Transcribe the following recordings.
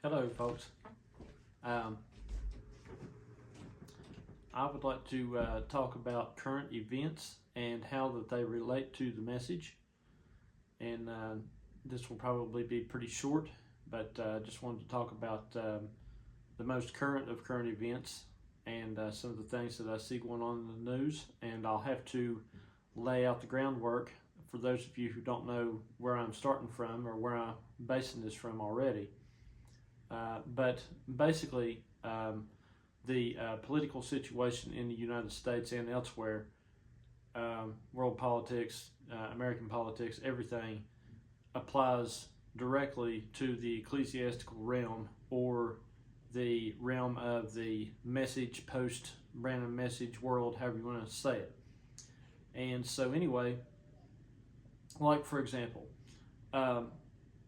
Hello, folks. Um, I would like to talk about current events and how that they relate to the message. And this will probably be pretty short, but just wanted to talk about the most current of current events and some of the things that I see going on in the news. And I'll have to lay out the groundwork for those of you who don't know where I'm starting from or where I'm basing this from already. But basically, the political situation in the United States and elsewhere, world politics, American politics, everything applies directly to the ecclesiastical realm or the realm of the message, post random message world, however you want to say it. And so, anyway, like for example,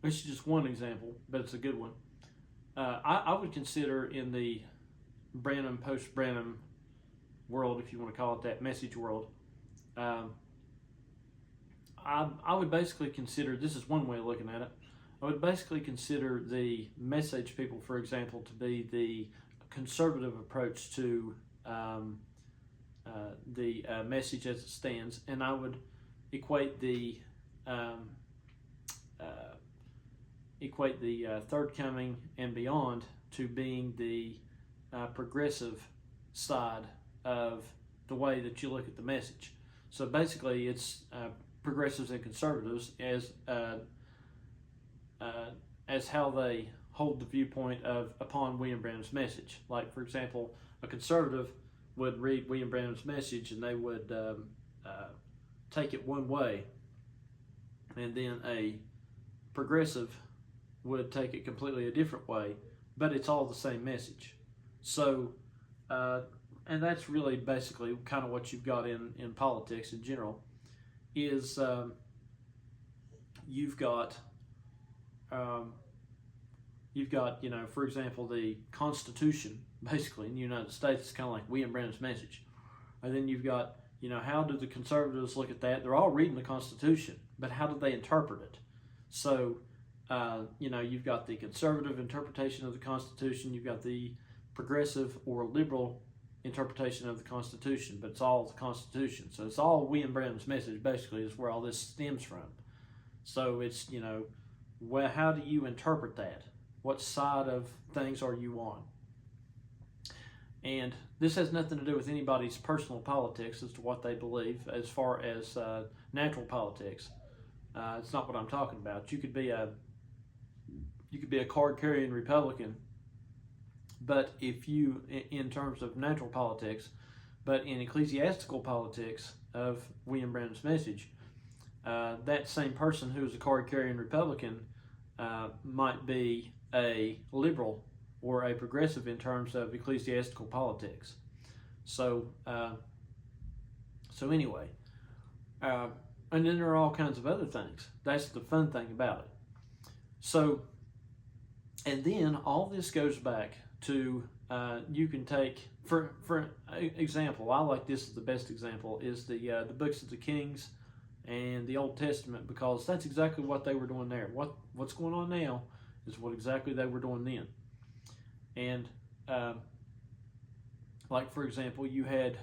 this is just one example, but it's a good one. I would consider in the Branham, post-Branham world, if you want to call it that, message world, I would basically consider, this is one way of looking at it, I would basically consider the message people, for example, to be the conservative approach to the message as it stands, and I would equate the third coming and beyond to being the progressive side of the way that you look at the message. So basically, it's progressives and conservatives as how they hold the viewpoint of upon William Branham's message. Like for example, a conservative would read William Branham's message and they would take it one way, and then a progressive would take it completely a different way, but it's all the same message. So, and that's really basically kind of what you've got in politics in general, is you've got, you know, for example, the Constitution, basically, in the United States, is kind of like William Branham's message. And then you've got, you know, how do the conservatives look at that? They're all reading the Constitution, but how do they interpret it? So, you know, you've got the conservative interpretation of the Constitution, you've got the progressive or liberal interpretation of the Constitution, but it's all the Constitution. So it's all William Branham's message, basically, is where all this stems from. So it's, you know, well, how do you interpret that? What side of things are you on? And this has nothing to do with anybody's personal politics as to what they believe as far as natural politics. It's not what I'm talking about. You could be a card-carrying Republican, but if you, in terms of natural politics, but in ecclesiastical politics of William Branham's message, that same person who is a card-carrying Republican might be a liberal or a progressive in terms of ecclesiastical politics. So, anyway, and then there are all kinds of other things. That's the fun thing about it. So, and then all this goes back to, you can take, for example, I like this as the best example, is the books of the Kings and the Old Testament, because that's exactly what they were doing there. What's going on now is what exactly they were doing then. And like for example, you had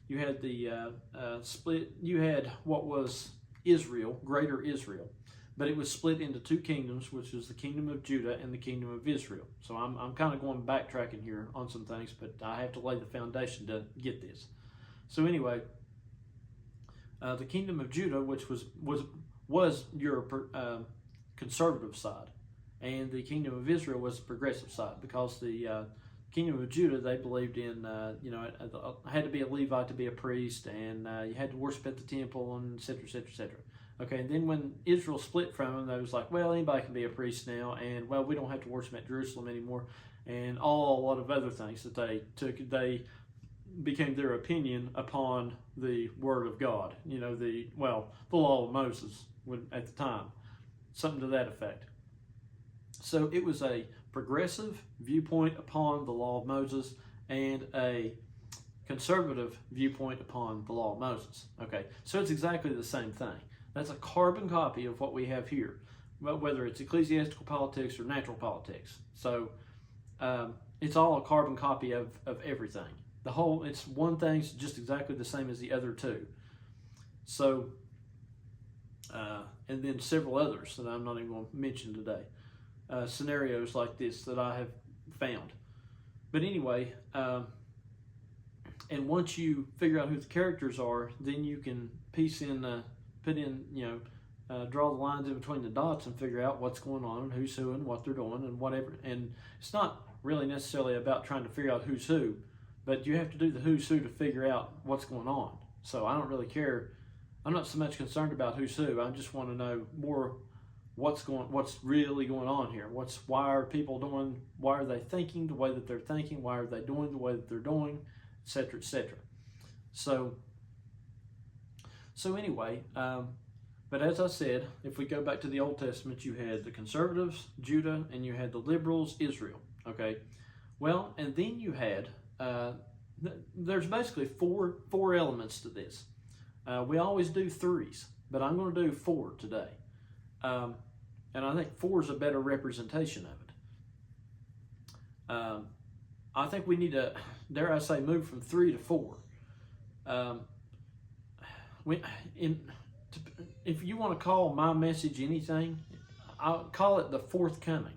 the split. You had what was Israel, Greater Israel, but it was split into two kingdoms, which was the kingdom of Judah and the kingdom of Israel. So I'm kind of going backtracking here on some things, but I have to lay the foundation to get this. So anyway, the kingdom of Judah, which was your conservative side, and the kingdom of Israel was the progressive side, because the kingdom of Judah, they believed in, you know, it had to be a Levite to be a priest, and you had to worship at the temple, and et cetera, et cetera, et cetera. Okay, and then when Israel split from them, they was like, well, anybody can be a priest now, and, well, we don't have to worship at Jerusalem anymore, and a lot of other things that they took. They became their opinion upon the Word of God, you know, the law of Moses at the time, something to that effect. So it was a progressive viewpoint upon the law of Moses and a conservative viewpoint upon the law of Moses. Okay, so it's exactly the same thing. That's a carbon copy of what we have here. whether it's ecclesiastical politics or natural politics. So it's all a carbon copy of everything. It's one thing, it's just exactly the same as the other two. So, and then several others that I'm not even going to mention today. Scenarios like this that I have found. But anyway, and once you figure out who the characters are, then you can draw the lines in between the dots and figure out what's going on and who's who and what they're doing and whatever. And it's not really necessarily about trying to figure out who's who, but you have to do the who's who to figure out what's going on. So I don't really care. I'm not so much concerned about who's who. I just want to know more what's really going on here. Why are people doing? Why are they thinking the way that they're thinking? Why are they doing the way that they're doing, etc., etc. So anyway, but as I said, if we go back to the Old Testament, you had the conservatives, Judah, and you had the liberals, Israel. Okay, well, and then you had there's basically four elements to this. We always do threes, but I'm going to do four today. And I think 4 is a better representation of it. I think we need to, dare I say, move from 3 to 4. If you want to call my message anything, I'll call it the fourth coming.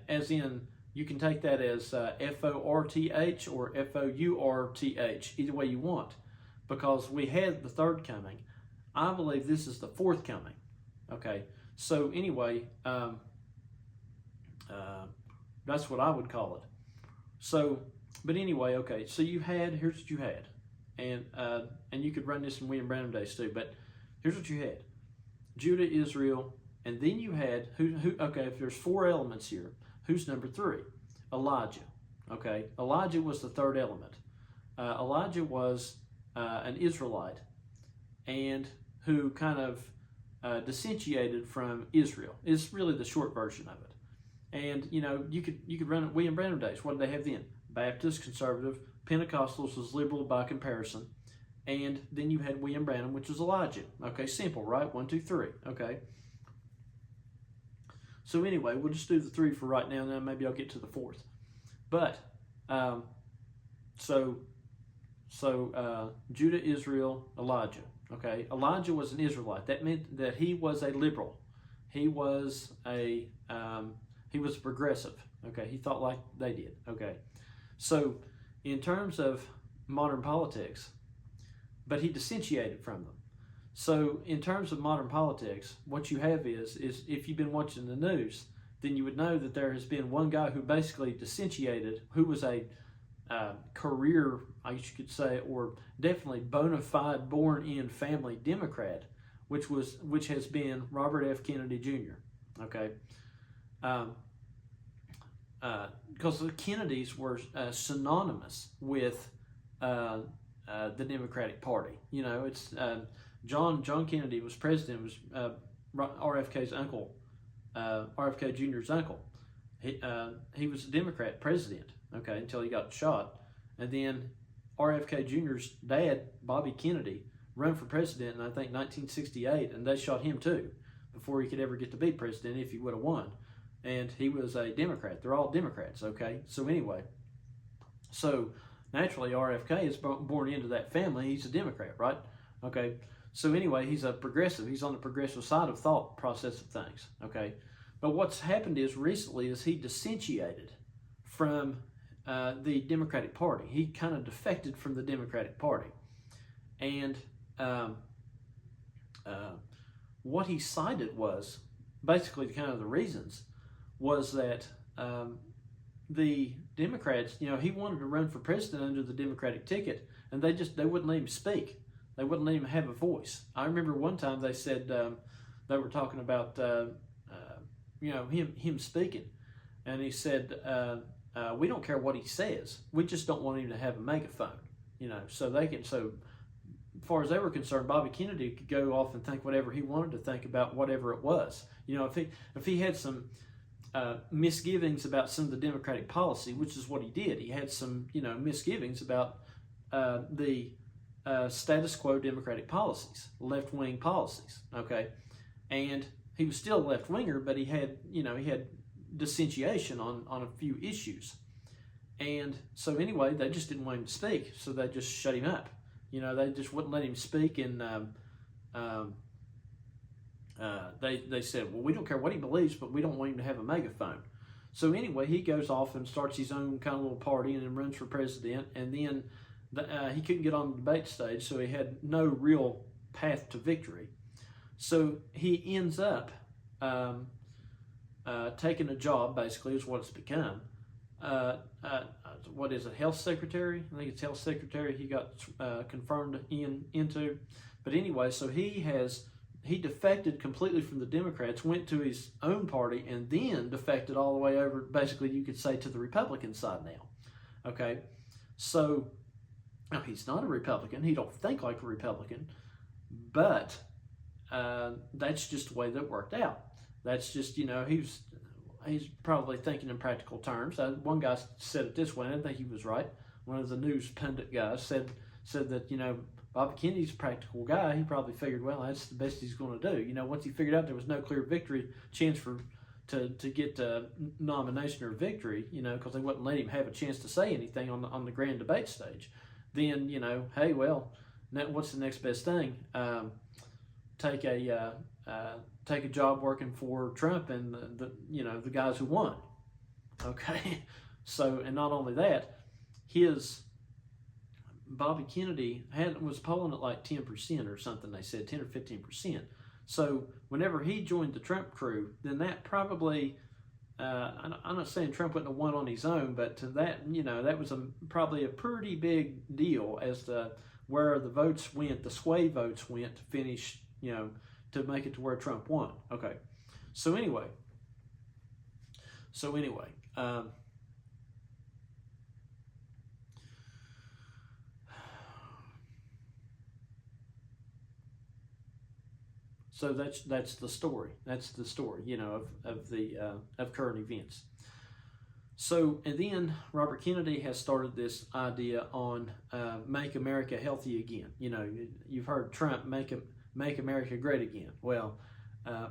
As in, you can take that as F-O-R-T-H or F-O-U-R-T-H, either way you want, because we had the third coming. I believe this is the fourth coming. Okay, so anyway, that's what I would call it. So, but anyway, okay, so here's what you had, and you could run this in William Branham days too, but here's what you had: Judah, Israel, and then you had, okay, if there's 4 elements here, who's number 3? Elijah. Okay, Elijah was the third element. Elijah was an Israelite, and who kind of dissociated from Israel. Is really the short version of it. And you could run it William Branham days. What did they have then? Baptist, conservative, Pentecostals was liberal by comparison, and then you had William Branham, which was Elijah. Okay, simple, right? 1, 2, 3. Okay. So anyway, we'll just do the 3 for right now, and then maybe I'll get to the 4th. But Judah, Israel, Elijah. Okay, Elijah was an Israelite. That meant that he was a liberal. He was a progressive. Okay, he thought like they did. Okay, so in terms of modern politics, but he dissociated from them. So in terms of modern politics, what you have is if you've been watching the news, then you would know that there has been one guy who basically dissociated, who was a career, I guess you could say, or definitely bona fide born-in family Democrat, which has been Robert F. Kennedy Jr. Okay, because the Kennedys were synonymous with the Democratic Party. It's John Kennedy was president. Was RFK's uncle, RFK Jr.'s uncle. He was a Democrat president. Okay, until he got shot, and then RFK Jr.'s dad, Bobby Kennedy, ran for president in I think 1968, and they shot him too before he could ever get to be president if he would have won. And he was a Democrat. They're all Democrats. Okay, so anyway, so naturally RFK is born into that family. He's a Democrat, right? Okay, so anyway, he's a progressive. He's on the progressive side of thought process of things. Okay, but what's happened is recently is he dissociated from the Democratic Party. He kind of defected from the Democratic Party. And what he cited was, basically kind of the reasons, was that the Democrats, he wanted to run for president under the Democratic ticket, and they wouldn't let him speak. They wouldn't let him have a voice. I remember one time they said, they were talking about, him speaking, and he said, we don't care what he says. We just don't want him to have a megaphone, so as far as they were concerned, Bobby Kennedy could go off and think whatever he wanted to think about whatever it was. If he had some misgivings about some of the Democratic policy, which is what he did. He had some, misgivings about the status quo Democratic policies, left-wing policies, okay? And he was still a left winger, but he had dissension on a few issues. And so anyway, they just didn't want him to speak, so they just shut him up. They just wouldn't let him speak, and they said, well, we don't care what he believes, but we don't want him to have a megaphone. So anyway, he goes off and starts his own kind of little party and then runs for president, and then he couldn't get on the debate stage, so he had no real path to victory. So he ends up taking a job, basically, is what it's become. What is it, health secretary? I think it's health secretary he got confirmed into. But anyway, so he defected completely from the Democrats, went to his own party, and then defected all the way over, basically, you could say, to the Republican side now. Okay? So, now he's not a Republican. He don't think like a Republican. But that's just the way that worked out. That's just, he's probably thinking in practical terms. One guy said it this way, and I think he was right. One of the news pundit guys said that, Bobby Kennedy's a practical guy. He probably figured, well, that's the best he's going to do. Once he figured out there was no clear victory chance to get nomination or victory, because they wouldn't let him have a chance to say anything on the grand debate stage. Then, hey, well, what's the next best thing? Take a job working for Trump and the guys who won. Okay, so, and not only that, Bobby Kennedy was polling at like 10% or something. They said 10 or 15%. So whenever he joined the Trump crew, then that probably, I'm not saying Trump wouldn't have won on his own, but to that, that was probably a pretty big deal as to where the votes went, the sway votes went to finish, to make it to where Trump won. Okay. So anyway, so that's the story. That's the story, of current events. So, and then Robert Kennedy has started this idea on make America healthy again. You've heard Trump make America great again. Well,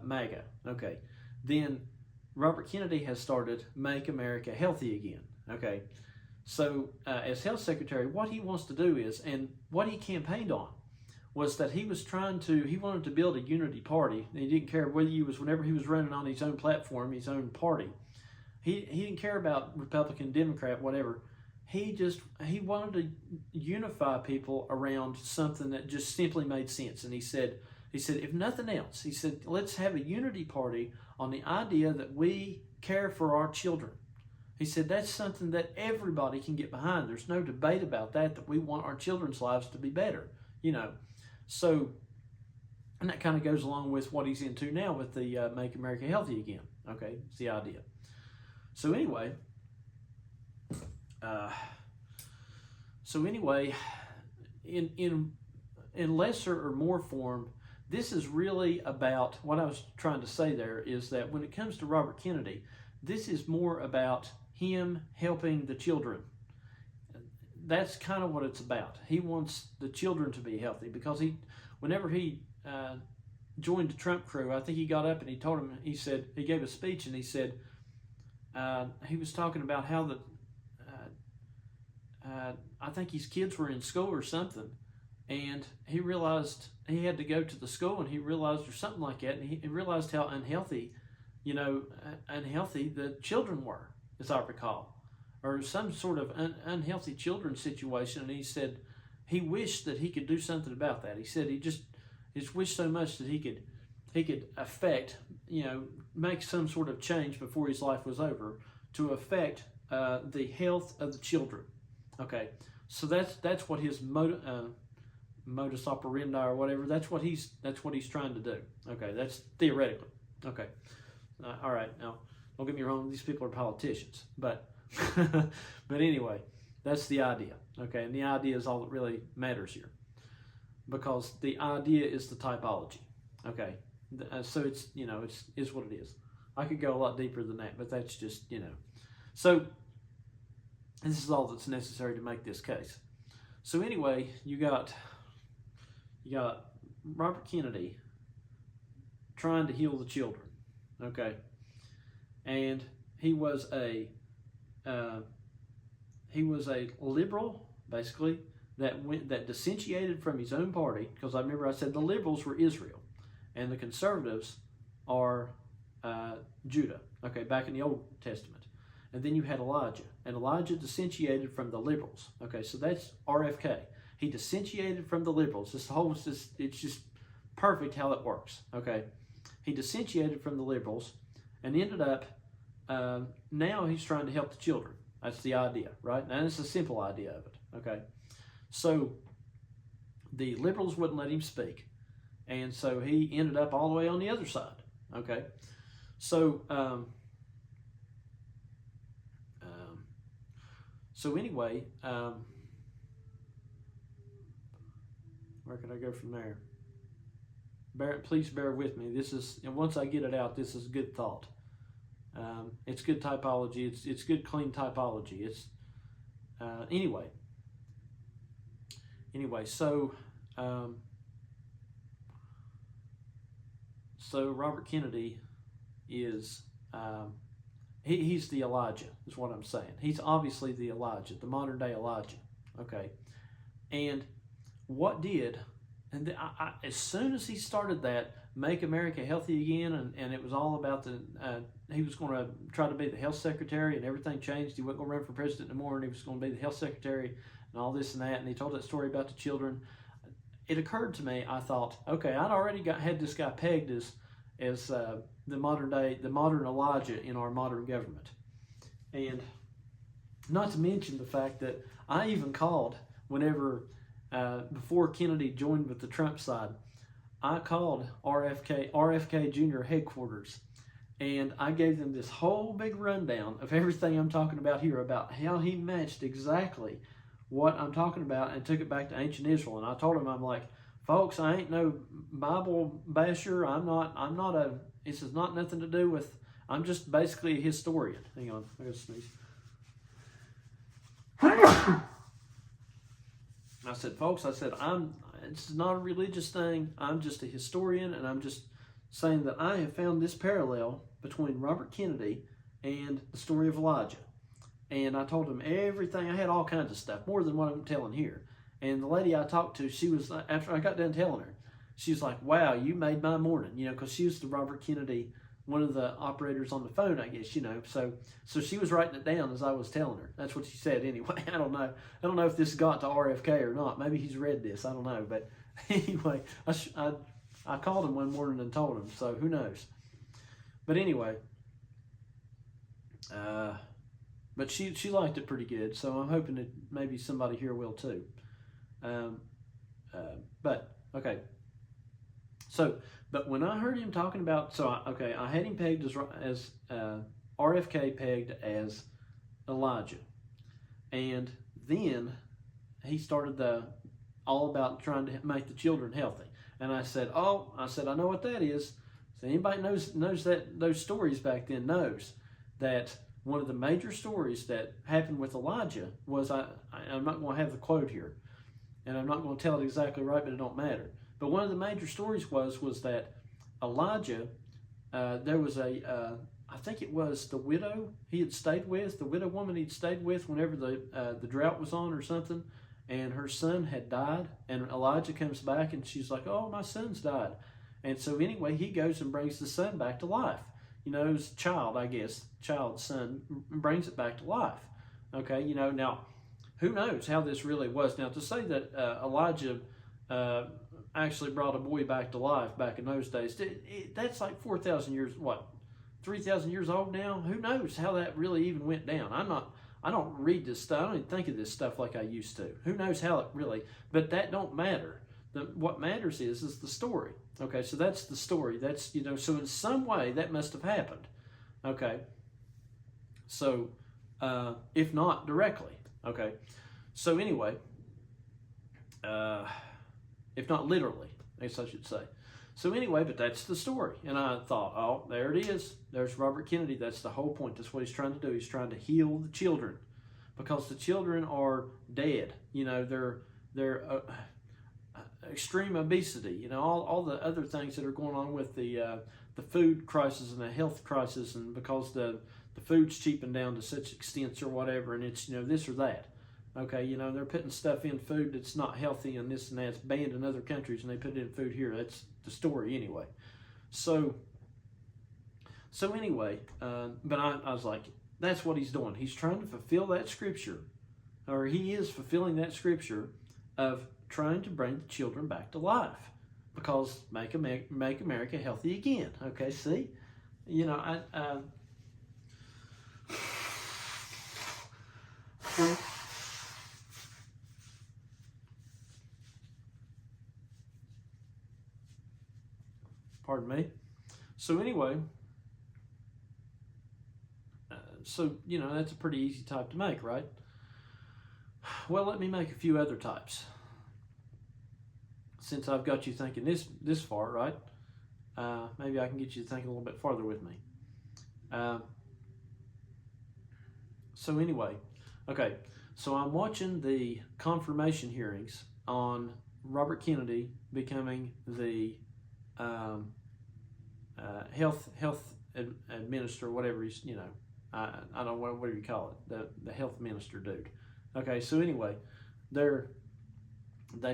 MAGA. Okay. Then Robert Kennedy has started make America healthy again. Okay. So as health secretary, what he wants to do is, and what he campaigned on, was that he wanted to build a unity party. He didn't care whenever he was running on his own platform, his own party. He didn't care about Republican, Democrat, whatever. He wanted to unify people around something that just simply made sense. And he said, if nothing else, he said, let's have a unity party on the idea that we care for our children. He said, that's something that everybody can get behind. There's no debate about that we want our children's lives to be better, So, and that kind of goes along with what he's into now with the Make America Healthy Again. Okay, it's the idea. So anyway, in lesser or more form, this is really about what I was trying to say there is that when it comes to Robert Kennedy, this is more about him helping the children. That's kind of what it's about. He wants the children to be healthy because whenever he joined the Trump crew, I think he got up and he told him, he gave a speech and he said, he was talking about how I think his kids were in school or something, and he realized he had to go to the school, and he realized or something like that, and he realized how unhealthy the children were, as I recall, or some sort of unhealthy children situation. And he said he wished that he could do something about that. He said he just wished so much that he could affect, make some sort of change before his life was over to affect the health of the children. Okay, so that's what his modus operandi or whatever. That's what he's trying to do. Okay, that's theoretically. Okay, all right. Now, don't get me wrong; these people are politicians, but but anyway, that's the idea. Okay, and the idea is all that really matters here, because the idea is the typology. Okay, so it's is what it is. I could go a lot deeper than that, but that's just So this is all that's necessary to make this case. So anyway, you got Robert Kennedy trying to heal the children. Okay, and he was a liberal, basically, that dissociated from his own party, because I remember I said the liberals were Israel, and the conservatives are Judah. Okay, back in the Old Testament, and then you had Elijah, and Elijah dissociated from the liberals. Okay, so that's RFK. He dissociated from the liberals. It's just perfect how it works. Okay, he dissociated from the liberals, and ended up now he's trying to help the children. That's the idea, right? And it's a simple idea of it. Okay, so the liberals wouldn't let him speak, and so he ended up all the way on the other side. Okay, so anyway, where can I go from there? Please bear with me. And once I get it out, this is good thought. It's good typology. It's good, clean typology. It's anyway. So Robert Kennedy is he's the Elijah, is what I'm saying. He's obviously the Elijah, the modern day Elijah. Okay, and what did, and as soon as he started that, Make America Healthy Again, and it was all about he was going to try to be the health secretary, and everything changed. He wasn't going to run for president anymore, and he was going to be the health secretary, and all this and that, and he told that story about the children. It occurred to me, I thought, okay, I'd already had this guy pegged as the modern Elijah in our modern government. And not to mention the fact that I even called whenever, before Kennedy joined with the Trump side, I called RFK Jr. headquarters, and I gave them this whole big rundown of everything I'm talking about here, about how he matched exactly what I'm talking about, and took it back to ancient Israel. And I told him, I'm like, folks, I ain't no Bible basher. I'm not this has not nothing to do with, I'm just basically a historian. Hang on, I gotta sneeze. I said, folks, it's not a religious thing. I'm just a historian, and I'm just saying that I have found this parallel between Robert Kennedy and the story of Elijah. And I told him everything. I had all kinds of stuff, more than what I'm telling here. And the lady I talked to, she was, after I got done telling her, she was like, wow, you made my morning, because she was the Robert Kennedy, one of the operators on the phone, I guess, So she was writing it down as I was telling her. That's what she said anyway. I don't know if this got to RFK or not. Maybe he's read this. I don't know. But anyway, I called him one morning and told him. So who knows? But anyway, but she liked it pretty good. So I'm hoping that maybe somebody here will too. But okay. But when I heard him talking about, I had him pegged as RFK pegged as Elijah, and then he started all about trying to make the children healthy. And I said, I know what that is. So anybody knows those stories back then knows that one of the major stories that happened with Elijah was, I'm not going to have the quote here, and I'm not going to tell it exactly right, but it don't matter. But one of the major stories was that Elijah, there was I think it was the widow he had stayed with, the widow woman he'd stayed with whenever the drought was on or something, and her son had died, and Elijah comes back, and she's like, oh, my son's died. And so anyway, he goes and brings the son back to life. His child's son, brings it back to life. Okay, now, who knows how this really was. Now, to say that Elijah actually brought a boy back to life back in those days, that's like 4,000 years, 3,000 years old now? Who knows how that really even went down? I don't read this stuff. I don't even think of this stuff like I used to. Who knows how it really, but that don't matter. What matters is the story. Okay, so that's the story. That's, so in some way that must have happened. Okay, so if not directly. Okay, so anyway, if not literally, I guess I should say. So anyway, but that's the story. And I thought, oh, there it is. There's Robert Kennedy. That's the whole point. That's what he's trying to do. He's trying to heal the children, because the children are dead. They're extreme obesity, all the other things that are going on with the food crisis and the health crisis, and because the food's cheaping down to such extents or whatever, and it's this or that. Okay, they're putting stuff in food that's not healthy and this and that. It's banned in other countries, and they put it in food here. That's the story anyway. So anyway, but I was like, that's what he's doing. He's trying to fulfill that scripture, or he is fulfilling that scripture of trying to bring the children back to life, because make America healthy again. Okay, see, pardon me. So anyway, that's a pretty easy type to make, right? Well, let me make a few other types, since I've got you thinking this far, right? Maybe I can get you to think a little bit farther with me. So anyway, okay, so I'm watching the confirmation hearings on Robert Kennedy becoming the health administrator, whatever he's, I don't know, whatever you call it, the health minister dude. Okay, so anyway, they've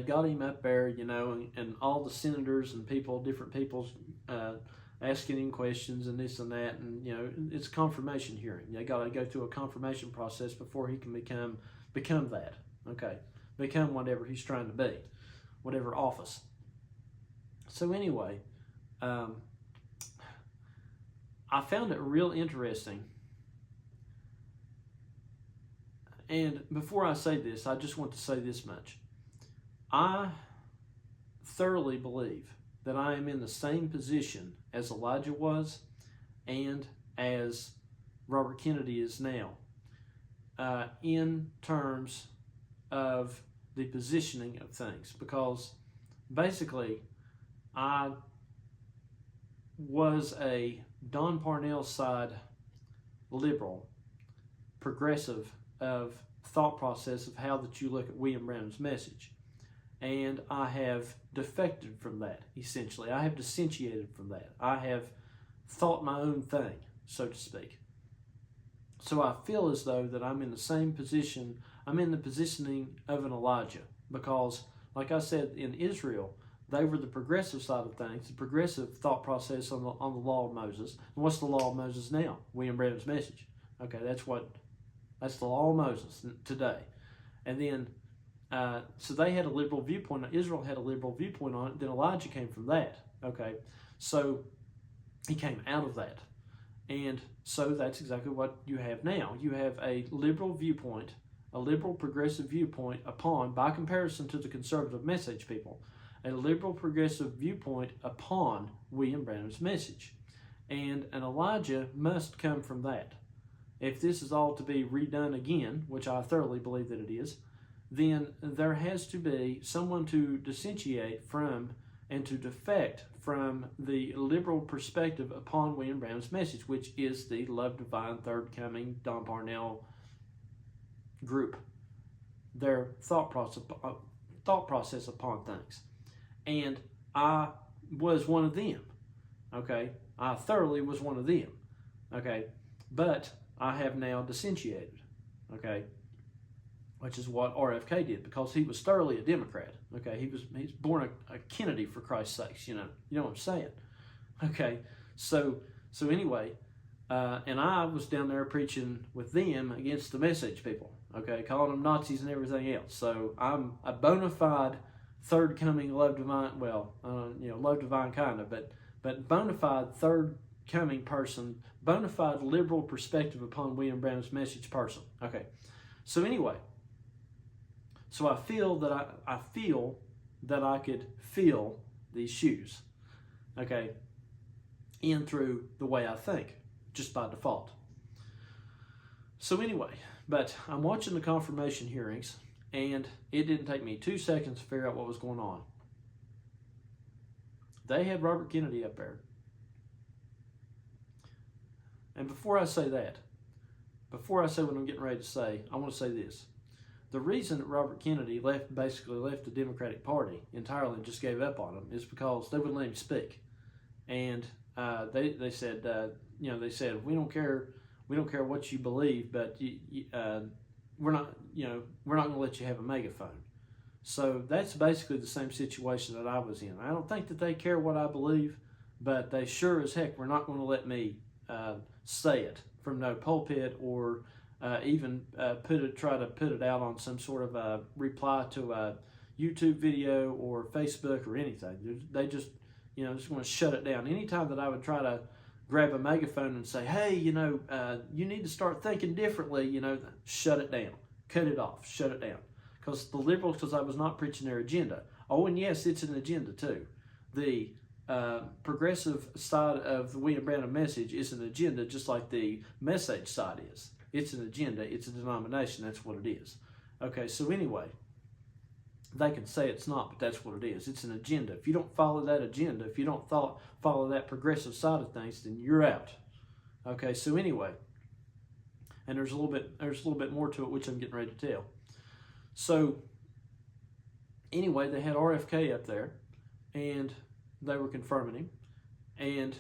got him up there, and all the senators and different people asking him questions and this and that, and it's a confirmation hearing. They got to go through a confirmation process before he can become that. Okay, become whatever he's trying to be, whatever office. So anyway, I found it real interesting. And before I say this, I just want to say this much. I thoroughly believe that I am in the same position as Elijah was and as Robert Kennedy is now, in terms of the positioning of things. Because basically, I was a Don Parnell side liberal, progressive of thought process of how that you look at William Branham's message. And I have defected from that, essentially. I have dissentiated from that. I have thought my own thing, so to speak. So I feel as though that I'm in the same position. I'm in the positioning of an Elijah, because, like I said, in Israel, they were the progressive side of things, the progressive thought process on the law of Moses. And what's the law of Moses now? William Branham's message. Okay, that's the law of Moses today. And then, so they had a liberal viewpoint. Israel had a liberal viewpoint on it. Then Elijah came from that. Okay, so he came out of that. And so that's exactly what you have now. You have a liberal viewpoint, a liberal progressive viewpoint upon, by comparison to the conservative message people, a liberal progressive viewpoint upon William Branham's message. And an Elijah must come from that. If this is all to be redone again, which I thoroughly believe that it is, then there has to be someone to dissentiate from and to defect from the liberal perspective upon William Branham's message, which is the Love Divine, Third Coming, Don Parnell group. Their thought process upon things. And I was one of them. Okay? I thoroughly was one of them. Okay? But I have now dissentiated. Okay? Which is what RFK did, because he was thoroughly a Democrat. Okay, he's born a Kennedy, for Christ's sakes. You know what I'm saying. Okay, so anyway, and I was down there preaching with them against the message people. Okay, calling them Nazis and everything else. So I'm a bona fide third coming love divine. Well, love divine kind of, but bona fide third coming person, bona fide liberal perspective upon William Branham's message person. Okay, so anyway. So I feel that I could feel these shoes, okay, in through the way I think, just by default. So anyway, but I'm watching the confirmation hearings, and it didn't take me 2 seconds to figure out what was going on. They had Robert Kennedy up there. And before I say what I'm getting ready to say, I want to say this. the reason that Robert Kennedy basically left the Democratic Party entirely and just gave up on him is because they wouldn't let him speak. And they said, they said, we don't care what you believe, but we're not going to let you have a megaphone. So that's basically the same situation that I was in. I don't think that they care what I believe, but they sure as heck were not going to let me say it from no pulpit or even try to put it out on some sort of a reply to a YouTube video or Facebook or anything. They just want to shut it down. Anytime that I would try to grab a megaphone and say, hey, you need to start thinking differently, shut it down, cut it off, shut it down. Because the liberals, because I was not preaching their agenda. Oh, and yes, it's an agenda too. The progressive side of the William Branham message is an agenda, just like the message side is. It's an agenda. It's a denomination. That's what it is. Okay, so anyway, they can say it's not, but that's what it is. It's an agenda. If you don't follow that agenda, if you don't follow that progressive side of things, then you're out. Okay, so anyway, and there's a little bit more to it, which I'm getting ready to tell. So anyway, they had RFK up there, and they were confirming him, and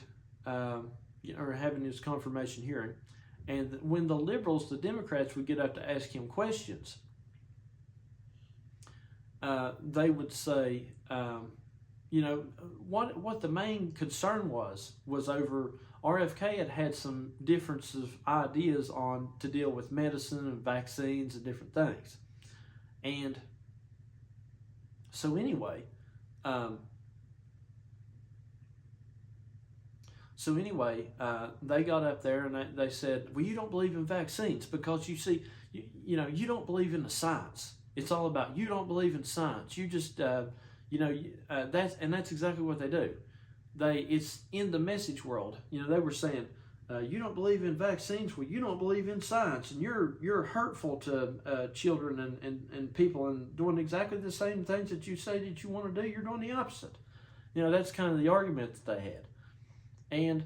or having his confirmation hearing. And when the liberals, the Democrats, would get up to ask him questions, they would say, what the main concern was over RFK had some differences of ideas on to deal with medicine and vaccines and different things. And so anyway, they got up there and they said, well, you don't believe in vaccines because you see, you don't believe in the science. It's all about you don't believe in science. You just, that's exactly what they do. It's in the message world. They were saying, you don't believe in vaccines. Well, you don't believe in science, and you're hurtful to children and people, and doing exactly the same things that you say that you want to do. You're doing the opposite. That's kind of the argument that they had. And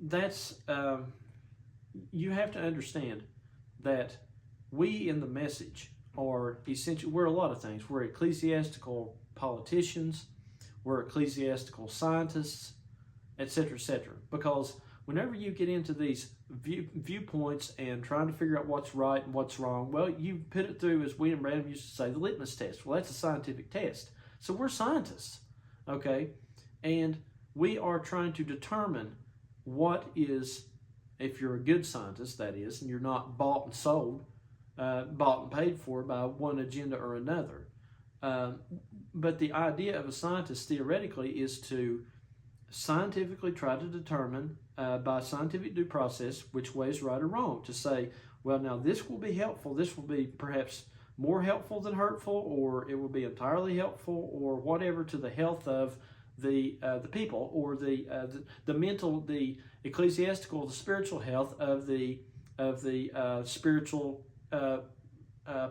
that's, you have to understand that we in the message are essentially, we're a lot of things. We're ecclesiastical politicians, we're ecclesiastical scientists, etc., etc. Because whenever you get into these viewpoints and trying to figure out what's right and what's wrong, well, you put it through, as William Branham used to say, the litmus test. Well, that's a scientific test. So we're scientists, okay? And we are trying to determine what is, if you're a good scientist, that is, and you're not bought and sold, bought and paid for by one agenda or another. But the idea of a scientist, theoretically, is to scientifically try to determine, by scientific due process, which way is right or wrong. To say, well, now this will be helpful, this will be perhaps more helpful than hurtful, or it will be entirely helpful, or whatever, to the health of the people, or the mental, the ecclesiastical, the spiritual health of the spiritual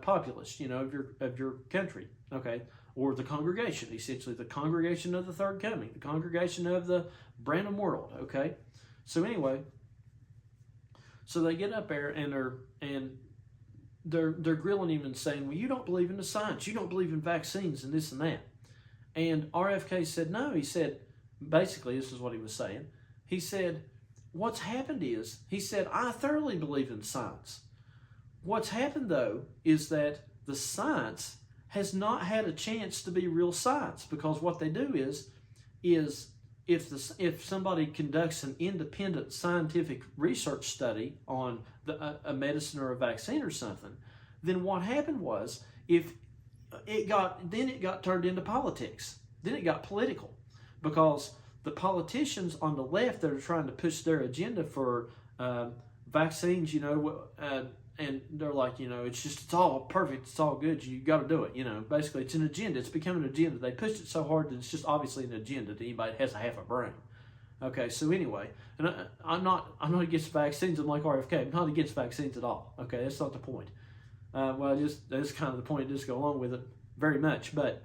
populace, of your country, okay, or the congregation, essentially the congregation of the third coming, the congregation of the Branham world, okay. So anyway, so they get up there and they're grilling him and saying, well, you don't believe in the science, you don't believe in vaccines and this and that. And RFK said, no. He said, basically, this is what he was saying. He said, what's happened is, he said, I thoroughly believe in science. What's happened, though, is that the science has not had a chance to be real science, because what they do is if somebody conducts an independent scientific research study on a medicine or a vaccine or something, then what happened was, it got turned into politics. Then it got political, because the politicians on the left that are trying to push their agenda for vaccines, and they're like, it's all perfect, it's all good, you got to do it. Basically, it's an agenda. It's become an agenda. They pushed it so hard that it's just obviously an agenda to anybody that has a half a brain. Okay, so anyway, and I'm not against vaccines. I'm like RFK. I'm not against vaccines at all. Okay, that's not the point. That's kind of the point. Just go along with it very much, but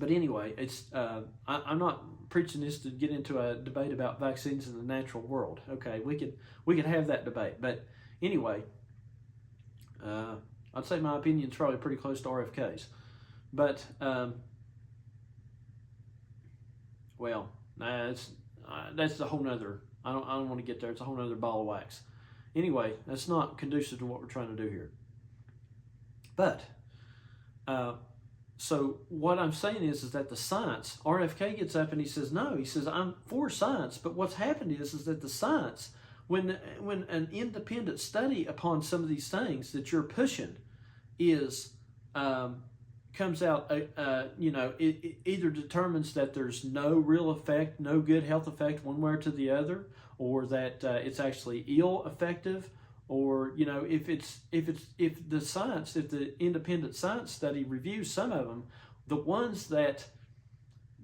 anyway, it's I'm not preaching this to get into a debate about vaccines in the natural world. Okay, we could have that debate, but anyway, I'd say my opinion is probably pretty close to RFK's. But, well, that's a whole nother, I don't want to get there. It's a whole nother ball of wax. Anyway, that's not conducive to what we're trying to do here. But, so what I'm saying is that the science, RFK gets up and he says, no, he says, I'm for science, but what's happened is that the science, when an independent study upon some of these things that you're pushing is, comes out, it either determines that there's no real effect, no good health effect one way or to the other, or that it's actually ill effective, or if the independent science study reviews some of them, the ones that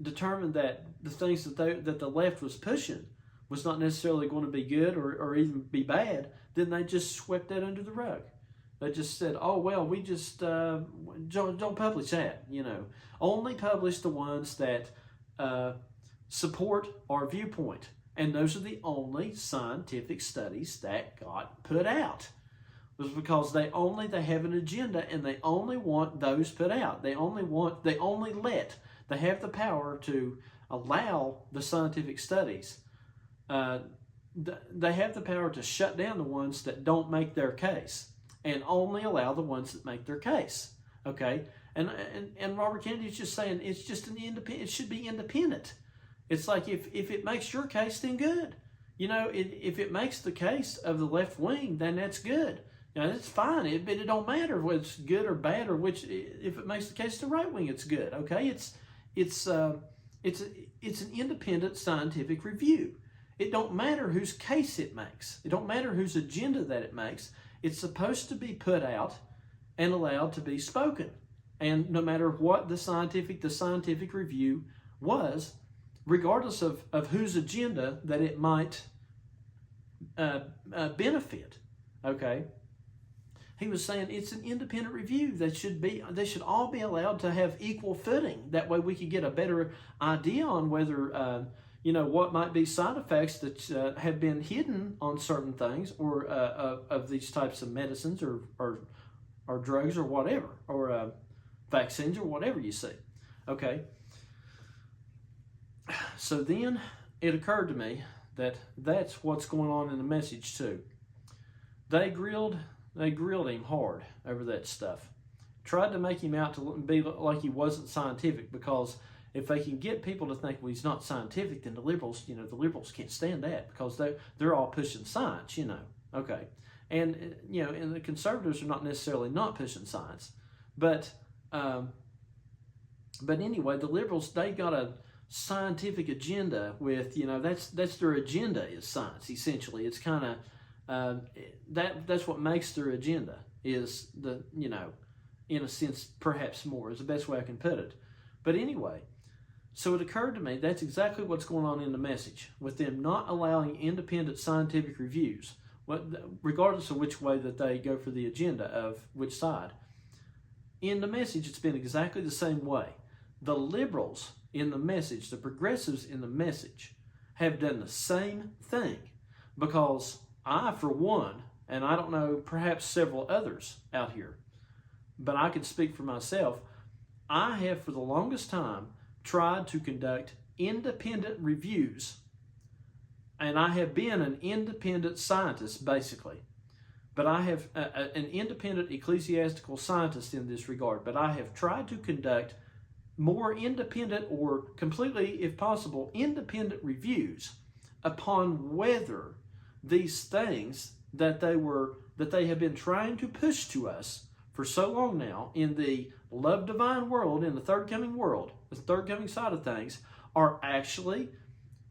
determined that the things that the left was pushing was not necessarily going to be good or even be bad, then they just swept that under the rug. They just said, oh, well, we just don't publish that, Only publish the ones that support our viewpoint. And those are the only scientific studies that got put out. It was because they have an agenda and they only want those put out. They have the power to allow the scientific studies. They have the power to shut down the ones that don't make their case and only allow the ones that make their case. Okay? And Robert Kennedy's just saying it's just it should be independent. It's like if it makes your case, then good. If it makes the case of the left wing, then that's good. It's fine. But it don't matter whether it's good or bad or which. If it makes the case to the right wing, it's good. Okay, it's an independent scientific review. It don't matter whose case it makes. It don't matter whose agenda that it makes. It's supposed to be put out and allowed to be spoken. And no matter what the scientific review was, regardless of whose agenda that it might benefit, okay? He was saying it's an independent review. They should all be allowed to have equal footing. That way we could get a better idea on whether, what might be side effects that have been hidden on certain things or of these types of medicines or drugs or whatever, or vaccines or whatever you see, okay? So then it occurred to me that that's what's going on in the message too. They grilled him hard over that stuff. Tried to make him out to be like he wasn't scientific, because if they can get people to think, well, he's not scientific, then the liberals can't stand that, because they're all pushing science, Okay. And and the conservatives are not necessarily not pushing science, but anyway, the liberals, they got a scientific agenda with, that's their agenda is science, essentially. It's kind of that's what makes their agenda, is in a sense, perhaps more is the best way I can put it. But anyway, so it occurred to me that's exactly what's going on in the message, with them not allowing independent scientific reviews, regardless of which way that they go for the agenda of which side. In the message, it's been exactly the same way. The liberals in the message, the progressives in the message, have done the same thing, because I, for one, and I don't know, perhaps several others out here, but I can speak for myself, I have for the longest time tried to conduct independent reviews, and I have been an independent scientist, basically. But I have an independent ecclesiastical scientist in this regard, but I have tried to conduct more independent, or completely, if possible, independent reviews upon whether these things that they have been trying to push to us for so long now in the love divine world, in the third coming world, the third coming side of things, are actually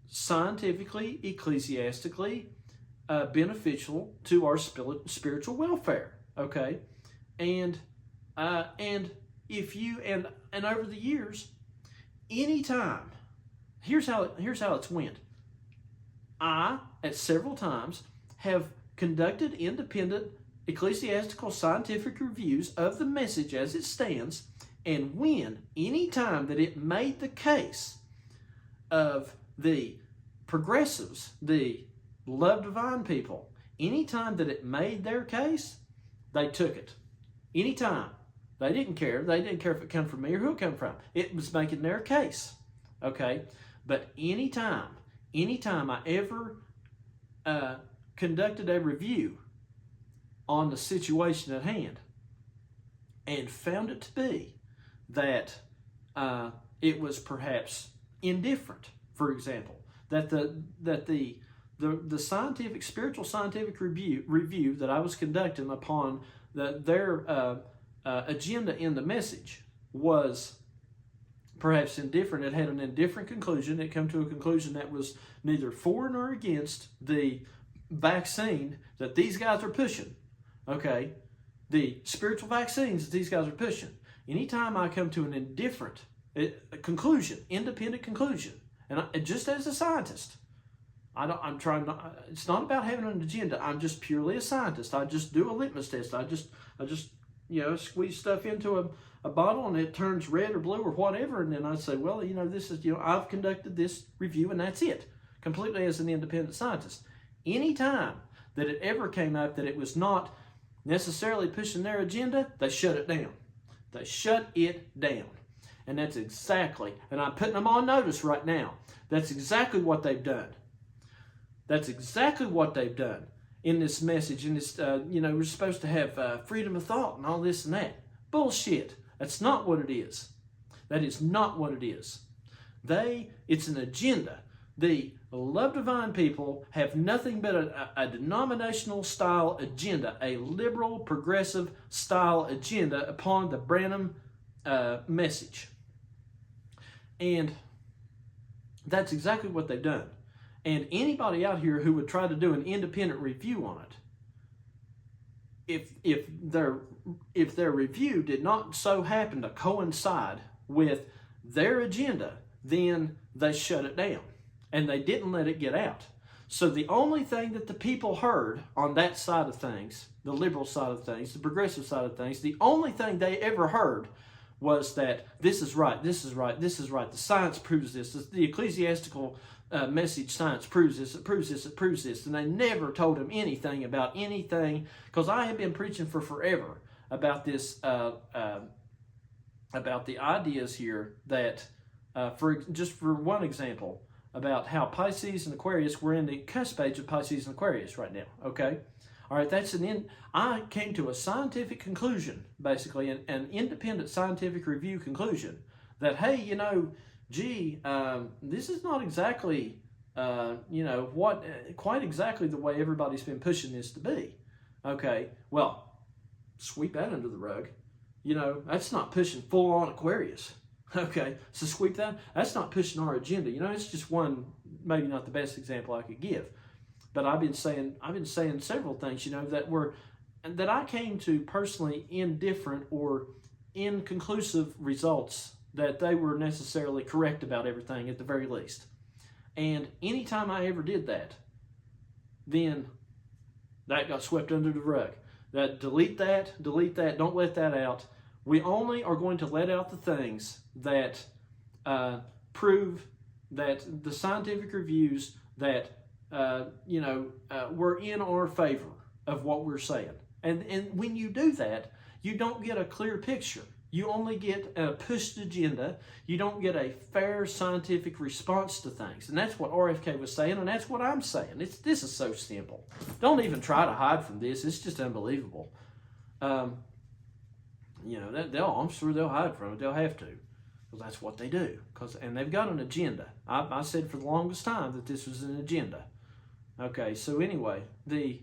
scientifically, ecclesiastically beneficial to our spiritual welfare. Okay, and if you and over the years, anytime, here's how it's went. I, at several times, have conducted independent ecclesiastical scientific reviews of the message as it stands, and when any time that it made the case of the progressives, the love divine people, any time that it made their case, they took it. Anytime. They didn't care. They didn't care if it came from me or who it came from. It was making their case. Okay? But anytime I ever conducted a review on the situation at hand and found it to be that it was perhaps indifferent, for example, that the scientific, spiritual scientific review that I was conducting upon their agenda in the message was perhaps indifferent. It had an indifferent conclusion. It came to a conclusion that was neither for nor against the vaccine that these guys are pushing. Okay? The spiritual vaccines that these guys are pushing. Anytime I come to an indifferent conclusion, independent conclusion, and just as a scientist, it's not about having an agenda. I'm just purely a scientist. I just do a litmus test. I just squeeze stuff into a bottle and it turns red or blue or whatever, and then I say, well, this is, I've conducted this review and that's it. Completely as an independent scientist. Anytime that it ever came up that it was not necessarily pushing their agenda, they shut it down. They shut it down. And that's exactly, and I'm putting them on notice right now, that's exactly what they've done. That's exactly what they've done in this message. In this, we're supposed to have freedom of thought and all this and that. Bullshit. That's not what it is. That is not what it is. It's an agenda. The Love Divine people have nothing but a denominational style agenda, a liberal, progressive style agenda upon the Branham message. And that's exactly what they've done. And anybody out here who would try to do an independent review on it, if their review did not so happen to coincide with their agenda, then they shut it down. And they didn't let it get out. So the only thing that the people heard on that side of things, the liberal side of things, the progressive side of things, the only thing they ever heard was that this is right, this is right, this is right. The science proves this. The ecclesiastical message science proves this, it proves this, it proves this. And they never told them anything about anything, because I have been preaching for forever about this, about the ideas here that, for one example, about how Pisces and Aquarius, we're in the cusp age of Pisces and Aquarius right now, okay? All right, I came to a scientific conclusion, basically, an independent scientific review conclusion, that, hey, this is not exactly, quite exactly the way everybody's been pushing this to be, okay? Well, sweep that under the rug. That's not pushing full-on Aquarius. Okay, so sweep that. That's not pushing our agenda. It's just one, maybe not the best example I could give, but I've been saying several things, that I came to personally indifferent or inconclusive results, that they were necessarily correct about everything at the very least. And anytime I ever did that, then that got swept under the rug. Delete that, don't let that out. We only are going to let out the things that prove that the scientific reviews that, were in our favor of what we're saying. And when you do that, you don't get a clear picture. You only get a pushed agenda. You don't get a fair scientific response to things. And that's what RFK was saying, and that's what I'm saying. This is so simple. Don't even try to hide from this. It's just unbelievable. I'm sure they'll hide from it. They'll have to, because that's what they do. And they've got an agenda. I said for the longest time that this was an agenda. Okay, so anyway, the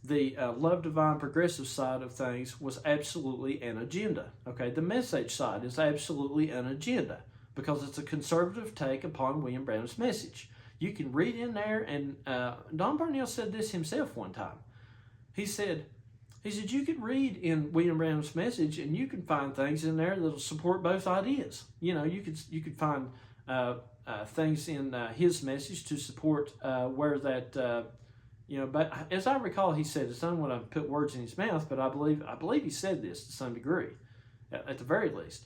Love Divine progressive side of things was absolutely an agenda. Okay, the message side is absolutely an agenda, because it's a conservative take upon William Branham's message. You can read in there, and Don Barnell said this himself one time. He said, you could read in William Branham's message, and you can find things in there that'll support both ideas. You could find things in his message to support where that, but as I recall, he said, I don't want to put words in his mouth, but I believe he said this to some degree, at the very least,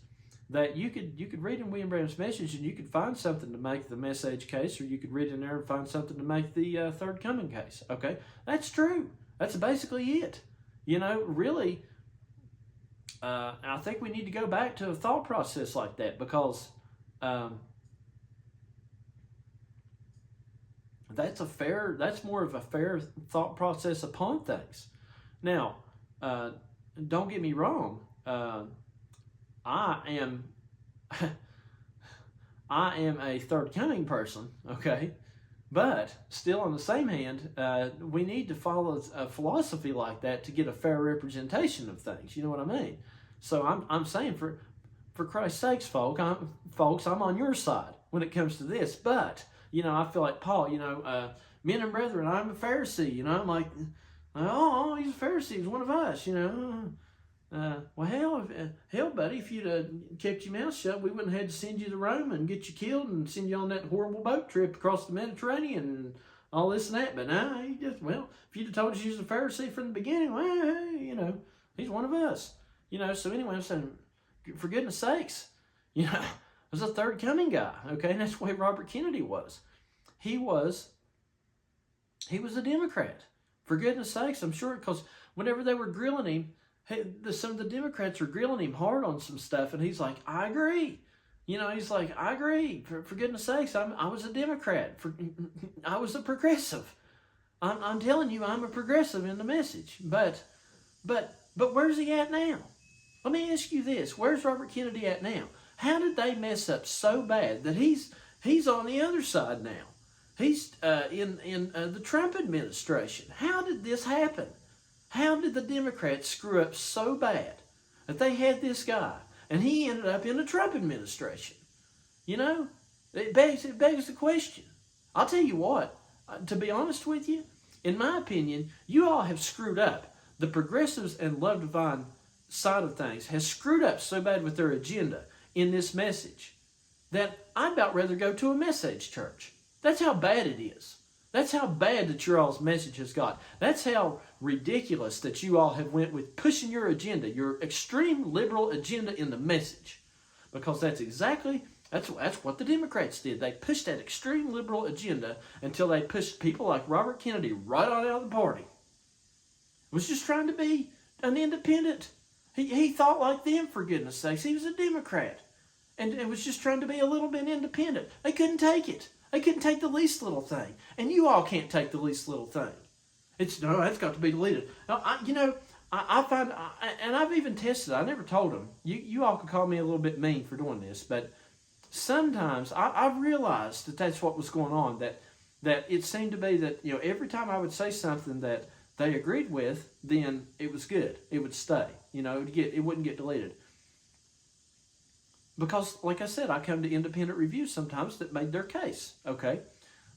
that you could read in William Branham's message, and you could find something to make the message case, or you could read in there and find something to make the third coming case. Okay, that's true. That's basically it. Really, I think we need to go back to a thought process like that, because that's more of a fair thought process upon things. Now, don't get me wrong. I am I am a third coming person, okay? But still, on the same hand, we need to follow a philosophy like that to get a fair representation of things. You know what I mean? So I'm saying, for Christ's sakes, folks, I'm on your side when it comes to this. But I feel like Paul. Men and brethren, I'm a Pharisee. I'm like, oh, he's a Pharisee. He's one of us. Well, hell, buddy, if you'd kept your mouth shut, we wouldn't have had to send you to Rome and get you killed and send you on that horrible boat trip across the Mediterranean and all this and that. But now, if you'd have told us he was a Pharisee from the beginning, well, hey, he's one of us. So anyway, I'm saying, for goodness sakes, I was a third coming guy, okay? And that's the way Robert Kennedy was. He was a Democrat. For goodness sakes, I'm sure, because whenever they were grilling him, some of the Democrats were grilling him hard on some stuff, and he's like, I agree. He's like, I agree. For goodness sakes, I was a Democrat. I was a progressive. I'm telling you, I'm a progressive in the message. But where's he at now? Let me ask you this. Where's Robert Kennedy at now? How did they mess up so bad that he's on the other side now? He's in the Trump administration. How did this happen? How did the Democrats screw up so bad that they had this guy and he ended up in the Trump administration? It begs the question. I'll tell you what, to be honest with you, in my opinion, you all have screwed up. The progressives and love divine side of things has screwed up so bad with their agenda in this message that I'd about rather go to a message church. That's how bad it is. That's how bad that your all's message has got. That's how ridiculous that you all have went with pushing your agenda, your extreme liberal agenda in the message. Because that's what the Democrats did. They pushed that extreme liberal agenda until they pushed people like Robert Kennedy right on out of the party. Was just trying to be an independent. He thought like them, for goodness sakes. He was a Democrat. And was just trying to be a little bit independent. They couldn't take it. They couldn't take the least little thing. And you all can't take the least little thing. That's got to be deleted. Now, I find, and I've even tested it. I never told them. You all could call me a little bit mean for doing this, but sometimes I've realized that that's what was going on, that it seemed to be that, every time I would say something that they agreed with, then it was good. It would stay. It wouldn't get deleted. Because, like I said, I come to independent reviews sometimes that made their case, okay?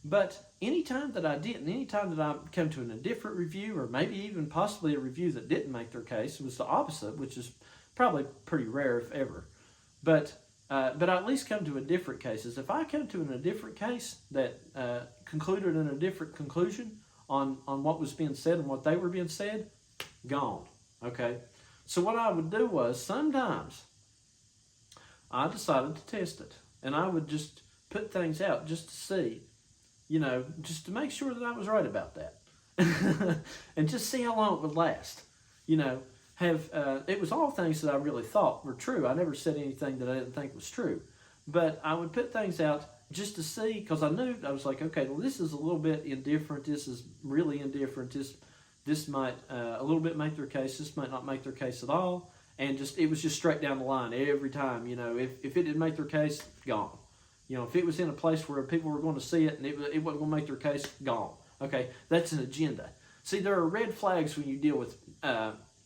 But anytime that I didn't, anytime that I come to an indifferent review, or maybe even possibly a review that didn't make their case, was the opposite, which is probably pretty rare if ever. But I at least come to indifferent cases. If I come to an indifferent case that concluded in a different conclusion on what was being said and what they were being said, gone, okay? So what I would do was, sometimes I decided to test it. And I would just put things out just to see, just to make sure that I was right about that. And just see how long it would last. It was all things that I really thought were true. I never said anything that I didn't think was true. But I would put things out just to see, because I knew, I was like, okay, well, this is a little bit indifferent. This is really indifferent. This might a little bit make their case. This might not make their case at all. And it was just straight down the line every time. If it didn't make their case, gone. If it was in a place where people were going to see it and it wasn't going to make their case, gone. Okay, that's an agenda. See, there are red flags when you deal with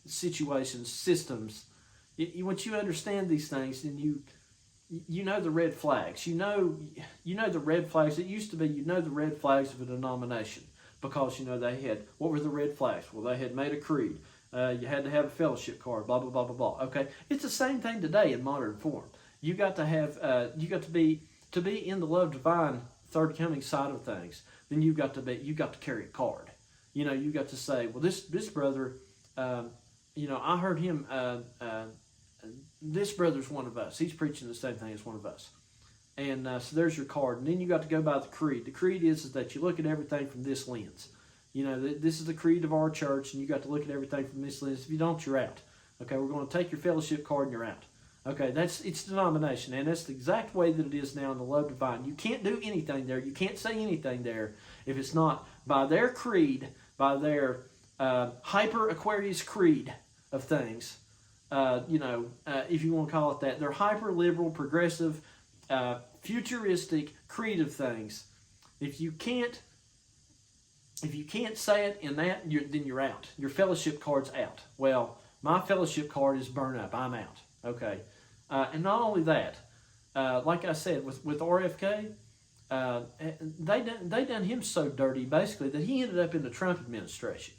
situations, systems. Once you understand these things, then you know the red flags. You know the red flags. It used to be the red flags of a denomination, because they had, what were the red flags? Well, they had made a creed. You had to have a fellowship card, blah, blah, blah, blah, blah. Okay? It's the same thing today in modern form. You got to have, to be in the love divine third coming side of things, then you got to carry a card. You got to say, well, this brother, I heard him, this brother's one of us. He's preaching the same thing as one of us. And so there's your card. And then you got to go by the creed. The creed is that you look at everything from this lens. You know, this is the creed of our church, and you got to look at everything from this list. If you don't, you're out. Okay, we're going to take your fellowship card and you're out. Okay, it's denomination, and that's the exact way that it is now in the Love Divine. You can't do anything there. You can't say anything there if it's not by their creed, by their hyper Aquarius creed of things. If you want to call it that, their hyper liberal, progressive, futuristic creed of things. If you can't say it in that, then you're out. Your fellowship card's out. Well, my fellowship card is burned up. I'm out. Okay. And not only that, like I said, with RFK, they done him so dirty, basically, that he ended up in the Trump administration.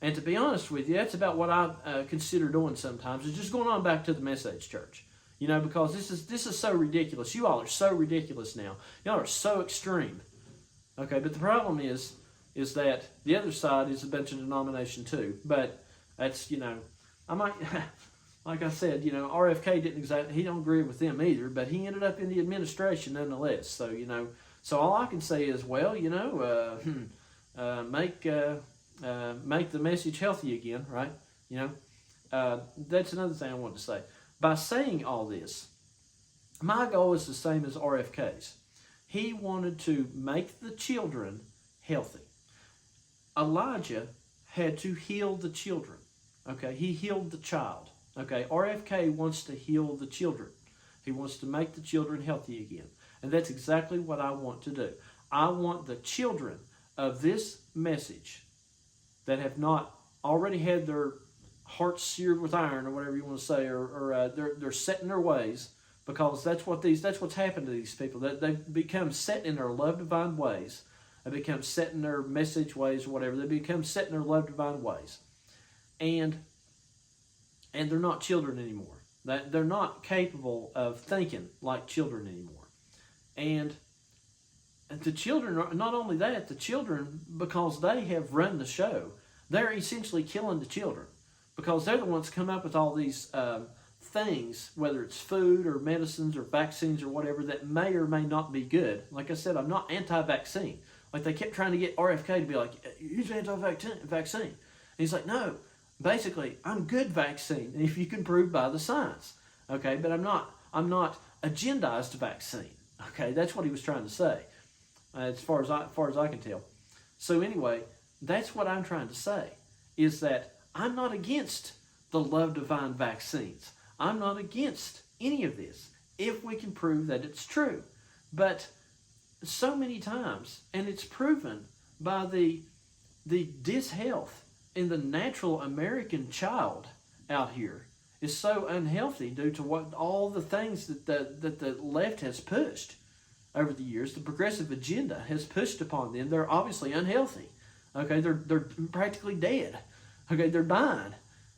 And to be honest with you, that's about what I consider doing sometimes, is just going on back to the Message Church. You know, because this is so ridiculous. You all are so ridiculous now. Y'all are so extreme. Okay, but the problem is that the other side is a bunch of denomination too. But that's, I might, like I said, RFK he don't agree with them either, but he ended up in the administration nonetheless. So, so all I can say is, well, make the message healthy again, right? That's another thing I wanted to say. By saying all this, my goal is the same as RFK's. He wanted to make the children healthy. Elijah had to heal the children. Okay, he healed the child. Okay, RFK wants to heal the children. He wants to make the children healthy again. And that's exactly what I want to do. I want the children of this message that have not already had their hearts seared with iron, or whatever you want to say, or they're set in their ways, because that's what's happened to these people. They've become set in their love divine ways. They become set in their message ways, or whatever. They become set in their love divine ways. And they're not children anymore. They're not capable of thinking like children anymore. And the children, not only that, the children, because they have run the show, they're essentially killing the children, because they're the ones come up with all these things, whether it's food or medicines or vaccines or whatever, that may or may not be good. Like I said, I'm not anti-vaccine. Like, they kept trying to get RFK to be like, he's anti-vaccine. And he's like, no, basically, I'm good vaccine, if you can prove by the science. Okay, but I'm not agendized vaccine. Okay, that's what he was trying to say, as far as I can tell. So anyway, that's what I'm trying to say, is that I'm not against the love divine vaccines. I'm not against any of this, if we can prove that it's true. But so many times, and it's proven by the dishealth in the natural American child out here is so unhealthy due to what all the things that the left has pushed over the years. The progressive agenda has pushed upon them. They're obviously unhealthy. Okay, they're practically dead. Okay, they're dying.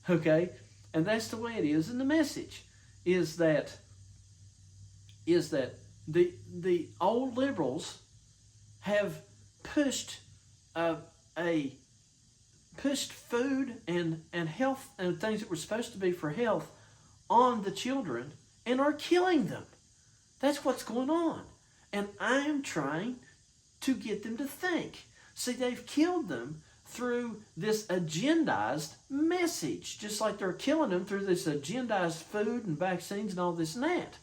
Okay, and that's the way it is in the message. Is that the old liberals have pushed pushed food and health and things that were supposed to be for health on the children and are killing them. That's what's going on. And I am trying to get them to think. See, they've killed them through this agendized message, just like they're killing them through this agendized food and vaccines and all this and that.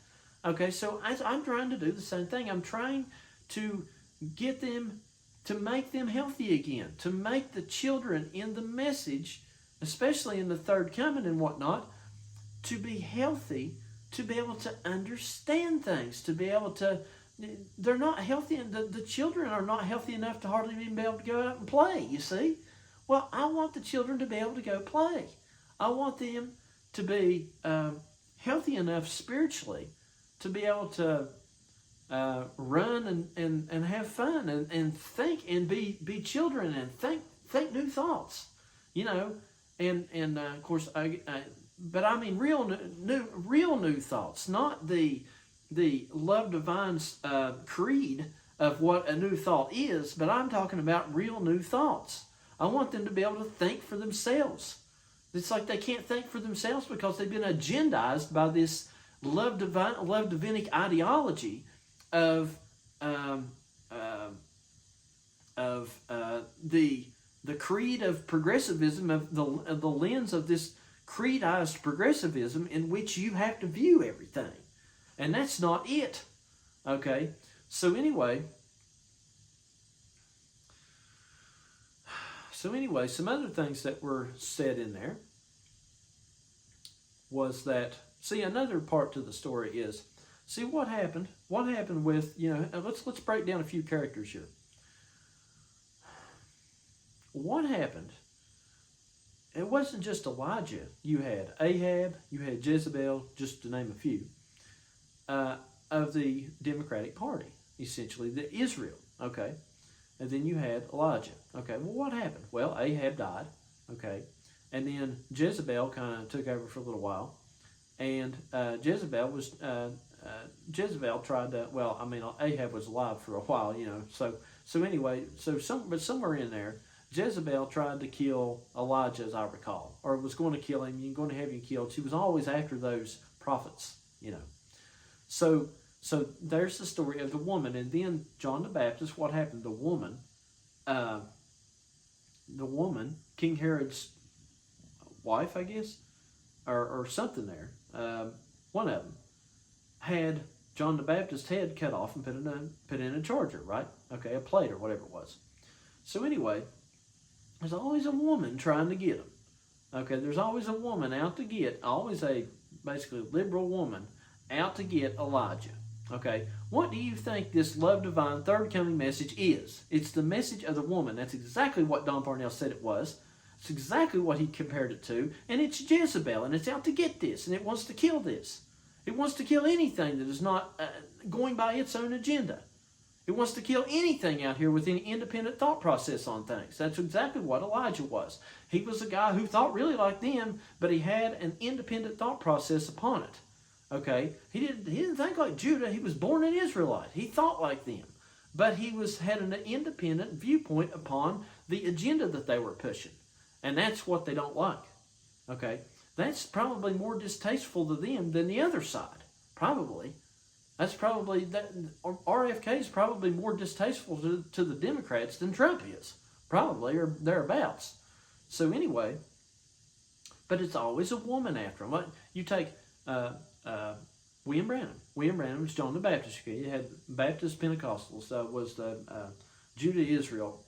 Okay, so I'm trying to do the same thing. I'm trying to get them to make them healthy again, to make the children in the message, especially in the third coming and whatnot, to be healthy, to be able to understand things, to be able to, they're not healthy, and the children are not healthy enough to hardly even be able to go out and play, you see. Well, I want the children to be able to go play. I want them to be healthy enough spiritually to be able to run and have fun and think and be children and think new thoughts, and of course but I mean real new thoughts, not the love divine's creed of what a new thought is, but I'm talking about real new thoughts. I want them to be able to think for themselves. It's like they can't think for themselves because they've been agendized by this love divinic ideology of the the creed of progressivism, of the lens of this creedized progressivism in which you have to view everything. And that's not it. Okay? So anyway, some other things that were said in there was that, see, another part to the story is, see what happened with, let's break down a few characters here. What happened? It wasn't just Elijah. You had Ahab, you had Jezebel, just to name a few, of the Democratic Party, essentially, the Israel, okay? And then you had Elijah. Okay, well, what happened? Well, Ahab died, okay? And then Jezebel kind of took over for a little while. And Jezebel tried to, Ahab was alive for a while, but somewhere in there, Jezebel tried to kill Elijah, as I recall, or was going to kill him, going to have him killed. She was always after those prophets, So there's the story of the woman. And then John the Baptist, what happened? The woman, King Herod's wife, I guess, or something there, one of them, had John the Baptist's head cut off and put in a charger, right? Okay, a plate or whatever it was. So anyway, there's always a woman trying to get him. Okay, there's always a woman out to get, always a basically liberal woman out to get Elijah. Okay, what do you think this love divine third coming message is? It's the message of the woman. That's exactly what Don Parnell said it was. It's exactly what he compared it to. And it's Jezebel, and it's out to get this, and it wants to kill this. It wants to kill anything that is not going by its own agenda. It wants to kill anything out here with any independent thought process on things. That's exactly what Elijah was. He was a guy who thought really like them, but he had an independent thought process upon it. Okay, he didn't think like Judah. He was born an Israelite. He thought like them, but he had an independent viewpoint upon the agenda that they were pushing, and that's what they don't like. Okay, that's probably more distasteful to them than the other side. Probably, that's probably that. RFK is probably more distasteful to the Democrats than Trump is, probably, or thereabouts. So anyway, but it's always a woman after him. You take. William Branham. William Branham was John the Baptist. Okay? You had Baptist Pentecostals, was the Judah Israel,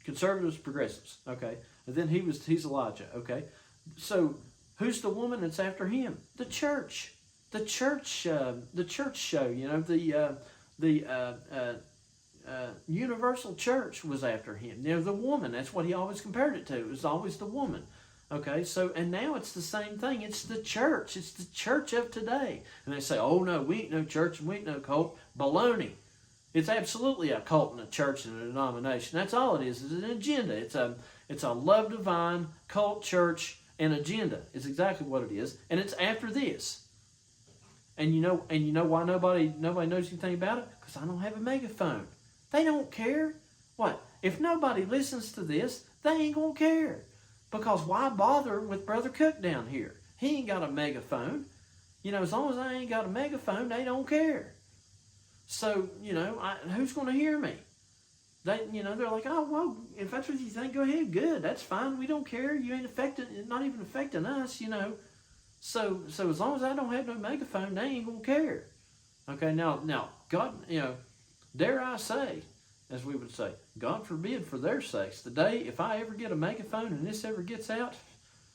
conservatives, progressives. Okay, and then he's Elijah. Okay, so who's the woman that's after him? The church. The church show. The universal church was after him. The woman. That's what he always compared it to. It was always the woman. Okay, and now it's the same thing. It's the church. It's the church of today. And they say, oh no, we ain't no church and we ain't no cult. Baloney. It's absolutely a cult and a church and a denomination. That's all it is. It's an agenda. It's a love divine cult, church, and agenda. It's exactly what it is. And it's after this. And you know why nobody knows anything about it? Because I don't have a megaphone. They don't care. What? If nobody listens to this, they ain't gonna care. Because why bother with Brother Cook down here? He ain't got a megaphone. As long as I ain't got a megaphone, they don't care. So, who's going to hear me? They're like, oh, well, if that's what you think, go ahead, good. That's fine. We don't care. You ain't not even affecting us, So as long as I don't have no megaphone, they ain't going to care. Okay, now, God, dare I say, as we would say, God forbid for their sakes, the day if I ever get a megaphone and this ever gets out,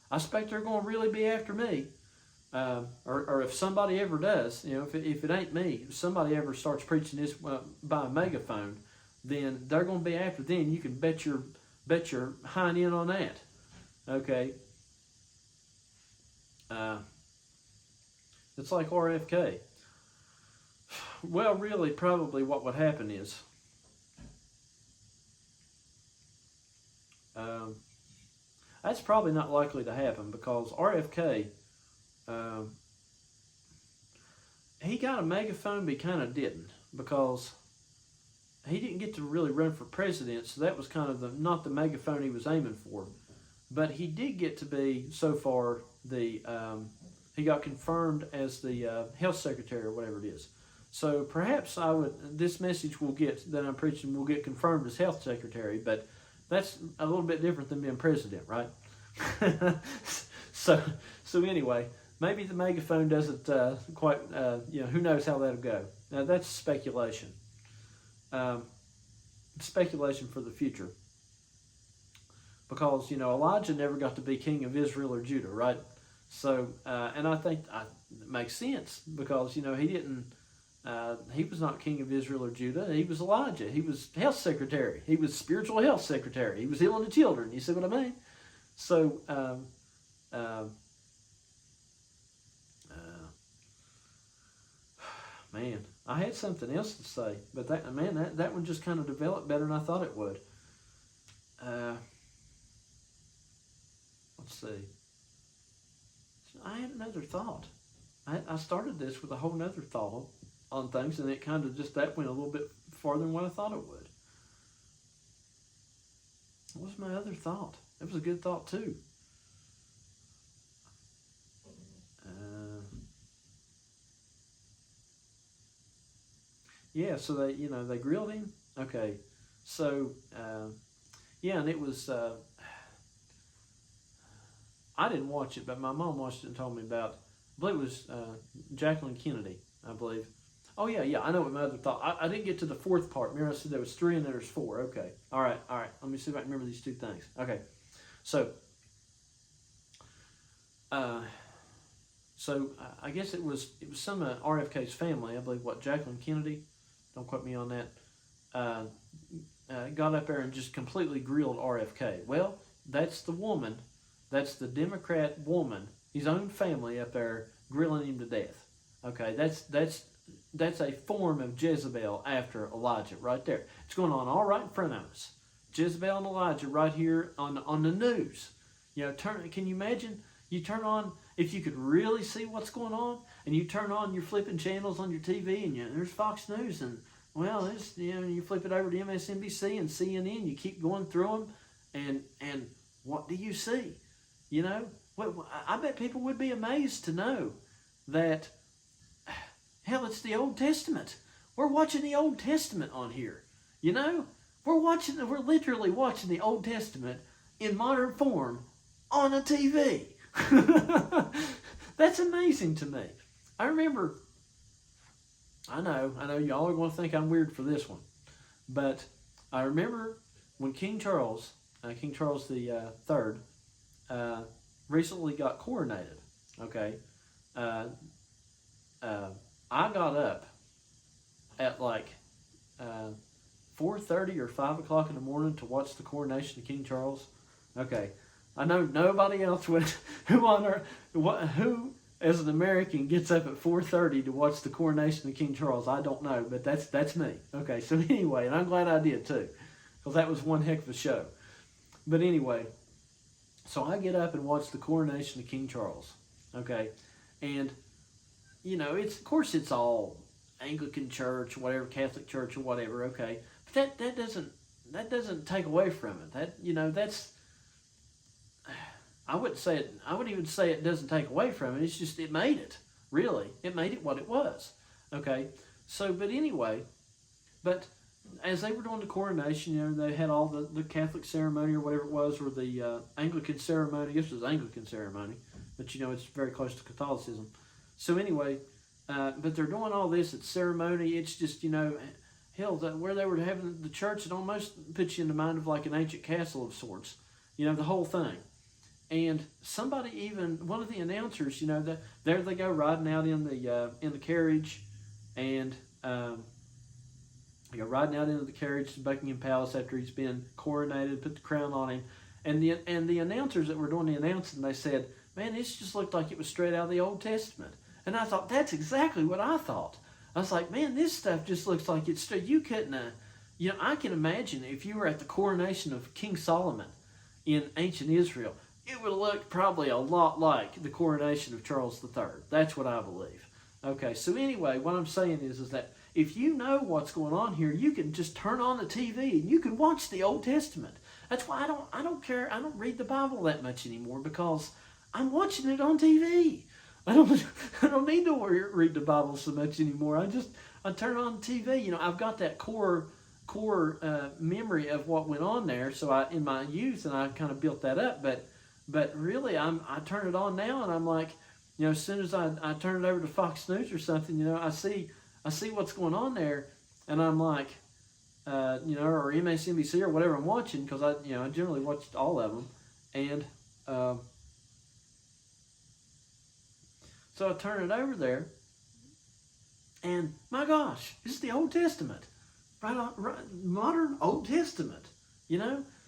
I expect they're going to really be after me. Or if somebody ever does, if it ain't me, if somebody ever starts preaching this by a megaphone, then they're going to be after them. You can bet your hind end on that. Okay. It's like RFK. Well, really, probably what would happen is, that's probably not likely to happen because RFK, he got a megaphone, but he kind of didn't because he didn't get to really run for president, so that was kind of not the megaphone he was aiming for. But he did get to be, so far, he got confirmed as the health secretary or whatever it is. So perhaps this message that I'm preaching will get confirmed as health secretary, but That's a little bit different than being president, right? so anyway, maybe the megaphone doesn't quite, who knows how that'll go. Now, that's speculation. Speculation for the future. Because, Elijah never got to be king of Israel or Judah, right? So, and I think it makes sense because, he didn't, he was not king of Israel or Judah. He was Elijah. He was health secretary. He was spiritual health secretary. He was healing the children. You see what I mean? So, man, I had something else to say, but that one just kind of developed better than I thought it would. Let's see. I had another thought. I started this with a whole nother thought on things, and it kind of just, that went a little bit farther than what I thought it would. What was my other thought? It was a good thought too. Yeah, so they grilled him. Okay, so and it was. I didn't watch it, but my mom watched it and told me about. I believe it was Jacqueline Kennedy. I believe. Oh yeah, I know what my other thought. I didn't get to the fourth part. Remember, I said there was 3 and there's 4. Okay, all right. Let me see if I can remember these 2 things. Okay, so I guess it was some of RFK's family. I believe Jacqueline Kennedy. Don't quote me on that. Got up there and just completely grilled RFK. Well, that's the woman. That's the Democrat woman, his own family up there grilling him to death. Okay, that's a form of Jezebel after Elijah right there. It's going on all right in front of us. Jezebel and Elijah right here on the news. Can you imagine? You turn on, if you could really see what's going on, and you turn on your flipping channels on your TV, and there's Fox News, and you flip it over to MSNBC and CNN. You keep going through them, and what do you see? I bet people would be amazed to know that, hell, it's the Old Testament. We're watching the Old Testament on here. We're literally watching the Old Testament in modern form on a TV. That's amazing to me. I remember, I know y'all are going to think I'm weird for this one, but I remember when King Charles the Third, recently got coronated. Okay, I got up at like 4:30 or 5 o'clock in the morning to watch the coronation of King Charles. Okay, I know nobody else would. Who as an American gets up at 4:30 to watch the coronation of King Charles? I don't know, but that's me. Okay, so anyway, and I'm glad I did too, because that was one heck of a show. But anyway, so I get up and watch the coronation of King Charles. Okay, and it's all Anglican Church, whatever, Catholic Church or whatever. Okay, but that doesn't take away from it. That's. I wouldn't even say it doesn't take away from it. It's just it made it. Really, it made it what it was. Okay, so but anyway, but as they were doing the coronation, they had all the Catholic ceremony or whatever it was, or the Anglican ceremony. I guess it was Anglican ceremony, but it's very close to Catholicism. So anyway, but they're doing all this at ceremony. It's just hell, where they were having the church, it almost puts you in the mind of like an ancient castle of sorts. The whole thing. And somebody, even one of the announcers, there they go riding out in the carriage, and riding out into the carriage to Buckingham Palace after he's been coronated, put the crown on him, and the announcers that were doing the announcing, they said, "Man, this just looked like it was straight out of the Old Testament." And I thought, that's exactly what I thought. I was like, man, this stuff just looks like it's straight. You couldn't, I can imagine if you were at the coronation of King Solomon in ancient Israel, it would have looked probably a lot like the coronation of Charles III. That's what I believe. Okay, so anyway, what I'm saying is that if you know what's going on here, you can just turn on the TV and you can watch the Old Testament. That's why I don't care. I don't read the Bible that much anymore, because I'm watching it on TV. I don't need to read the Bible so much anymore. I turn on TV. I've got that core core memory of what went on there. So in my youth, and I kind of built that up. But really, I turn it on now, and I'm like, as soon as I turn it over to Fox News or something, I see what's going on there, and I'm like, or MSNBC or whatever I'm watching, because I generally watch all of them, and so I turn it over there, and my gosh, this is the Old Testament, right? Modern Old Testament,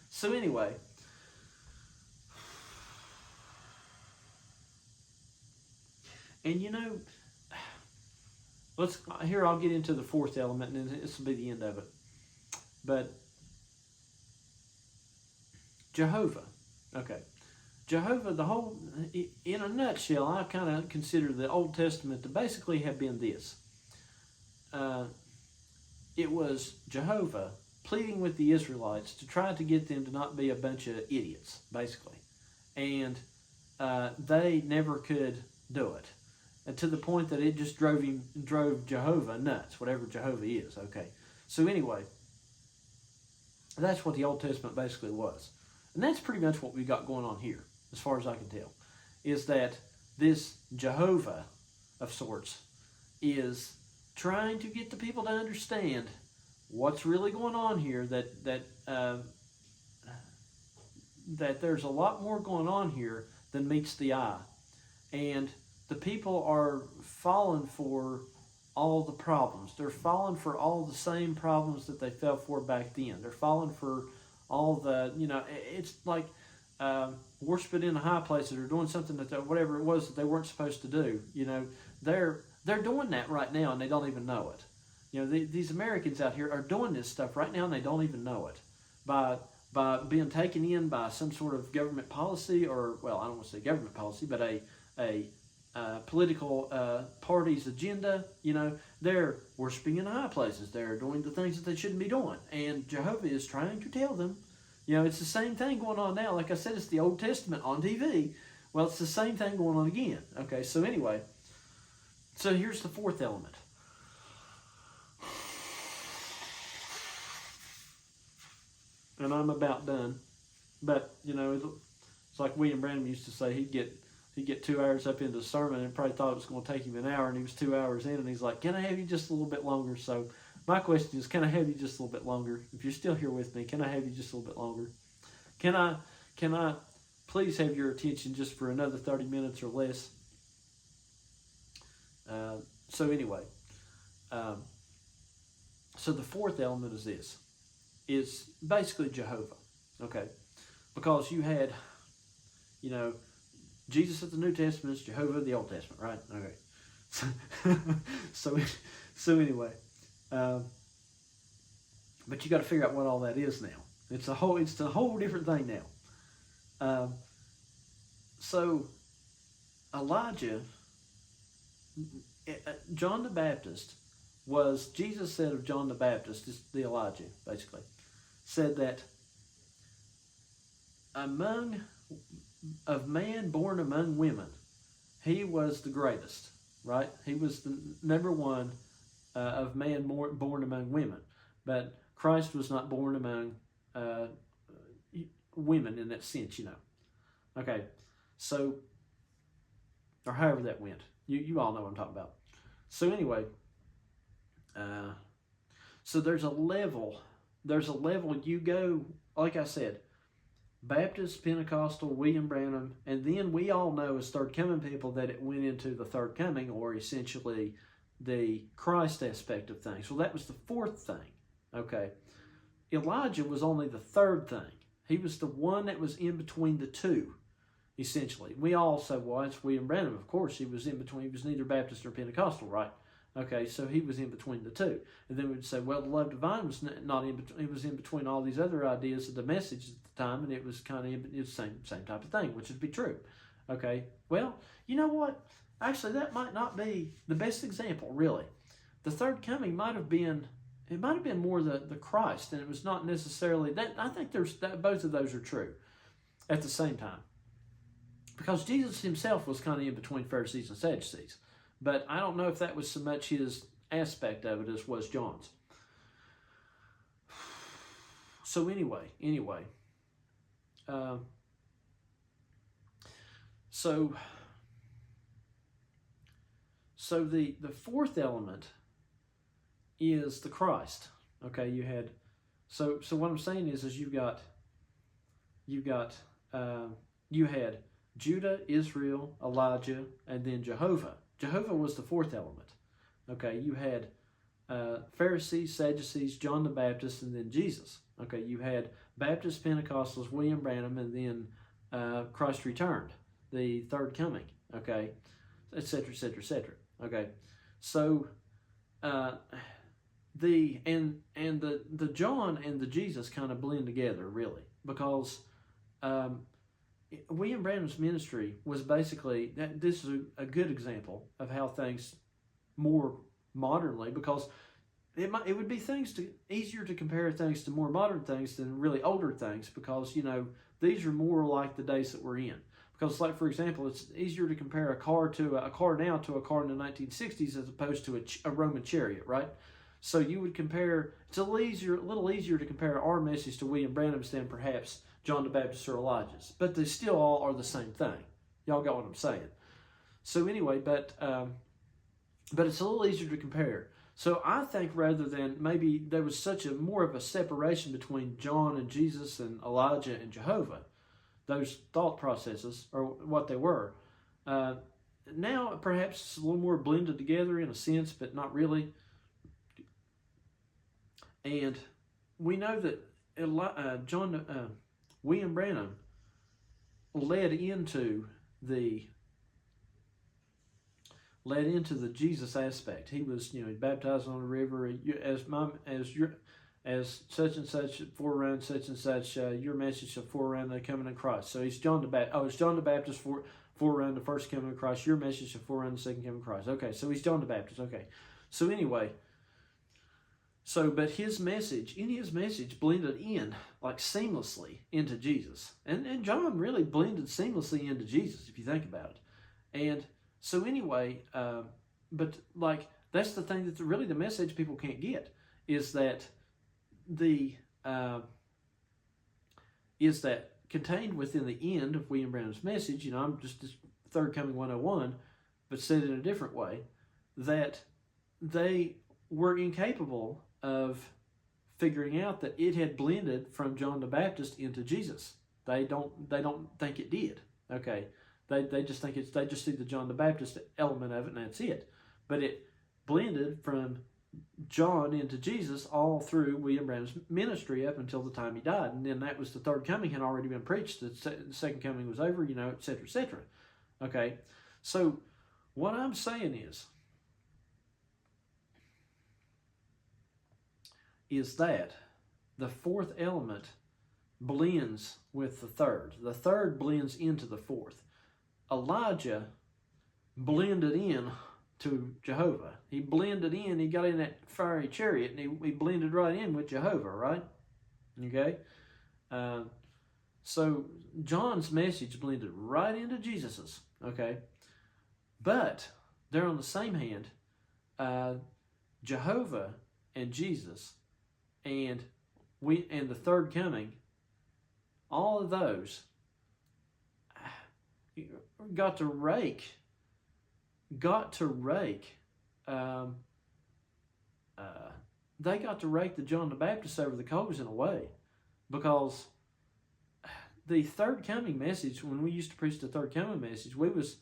So anyway. And I'll get into the fourth element, and this will be the end of it. But Jehovah, Jehovah, in a nutshell, I kind of consider the Old Testament to basically have been this. It was Jehovah pleading with the Israelites to try to get them to not be a bunch of idiots, basically. And they never could do it. And to the point that it just drove Jehovah nuts, whatever Jehovah is, okay? So anyway, that's what the Old Testament basically was. And that's pretty much what we got going on here, as far as I can tell, is that this Jehovah of sorts is trying to get the people to understand what's really going on here, that there's a lot more going on here than meets the eye. And the people are falling for all the problems. They're falling for all the same problems that they fell for back then. They're falling for all the, it's like worshiping in the high places or doing something whatever it was that they weren't supposed to do. They're doing that right now and they don't even know it. These Americans out here are doing this stuff right now and they don't even know it. By being taken in by some sort of government policy, or, well, I don't want to say government policy, but a political party's agenda, they're worshiping in high places. They're doing the things that they shouldn't be doing. And Jehovah is trying to tell them, it's the same thing going on now. Like I said, it's the Old Testament on TV. Well, it's the same thing going on again. Okay, so anyway, so here's the fourth element. And I'm about done. But, it's like William Branham used to say, he'd get 2 hours up into the sermon and probably thought it was going to take him an hour, and he was 2 hours in, and he's like, can I have you just a little bit longer? So my question is, can I have you just a little bit longer? If you're still here with me, can I have you just a little bit longer? Can I please have your attention just for another 30 minutes or less? So anyway, so the fourth element is this. Is basically Jehovah, okay? Because you had, Jesus of the New Testament is Jehovah of the Old Testament, right? Okay. So anyway, but you got to figure out what all that is now. It's a whole different thing now. So Elijah, John the Baptist was, Jesus said of John the Baptist, the Elijah, basically, said that of man born among women, he was the greatest, right? He was the number one of man born among women. But Christ was not born among women in that sense, Okay, so, or however that went. You all know what I'm talking about. So anyway, so there's a level you go, like I said, Baptist, Pentecostal, William Branham, and then we all know as third coming people that it went into the third coming, or essentially the Christ aspect of things. Well, that was the fourth thing, okay? Elijah was only the third thing. He was the one that was in between the two, essentially. We all say, well, it's William Branham. Of course, he was in between. He was neither Baptist or Pentecostal, right? Okay, so he was in between the two. And then we'd say, well, the love divine was not in between. It was in between all these other ideas of the message at the time, and it was kind of the same type of thing, which would be true. Okay, well, you know what? Actually, that might not be the best example, really. The third coming might have been more the Christ, and it was not necessarily that. I think both of those are true at the same time, because Jesus himself was kind of in between Pharisees and Sadducees. But I don't know if that was so much his aspect of it as was John's. so anyway, uh, so the fourth element is the Christ. Okay, you had so what I'm saying is you had Judah, Israel, Elijah, and then Jehovah. Jehovah was the fourth element. Okay, you had Pharisees, Sadducees, John the Baptist, and then Jesus. Okay, you had Baptists, Pentecostals, William Branham, and then Christ returned, the third coming. Okay, etc., etc., etc. Okay, so the John and the Jesus kind of blend together, really, because William Branham's ministry was basically, this is a good example of how things more modernly, because it would be easier to compare things to more modern things than really older things, because these are more like the days that we're in. Because, like, for example, it's easier to compare a car now to a car in the 1960s as opposed to a Roman chariot, right? So you would compare, it's a little easier to compare our message to William Branham's than perhaps John the Baptist or Elijah's. But they still all are the same thing. Y'all got what I'm saying. So anyway, but it's a little easier to compare. So I think rather than maybe there was more of a separation between John and Jesus and Elijah and Jehovah, those thought processes, or what they were, now perhaps it's a little more blended together in a sense, but not really. And we know that William Branham led into the Jesus aspect. He was, baptized on the river as such and such forerun such and such. Your message shall forerun the coming of Christ. So he's John the Baptist. Oh, it's John the Baptist forerun the first coming of Christ. Your message shall forerun the second coming of Christ. Okay, so he's John the Baptist. Okay, so anyway. But his message blended in like seamlessly into Jesus. And John really blended seamlessly into Jesus, if you think about it. And so anyway, but like that's the thing that's really the message people can't get is that contained within the end of William Branham's message, I'm just this Third Coming 101, but said in a different way, that they were incapable of figuring out that it had blended from John the Baptist into Jesus. They don't think it did. Okay, they just think they just see the John the Baptist element of it, and that's it. But it blended from John into Jesus all through William Branham's ministry up until the time he died, and then that was the third coming had already been preached. The second coming was over, etc., etc. Okay, so what I'm saying is that the fourth element blends with the third. The third blends into the fourth. Elijah blended in to Jehovah. He blended in, he got in that fiery chariot, and he blended right in with Jehovah, right? Okay? So John's message blended right into Jesus's, okay? But there on the same hand, Jehovah and Jesus and the third coming, all of those got to rake they got to rake the John the Baptist over the coals in a way, because the third coming message, when we used to preach the third coming message, we was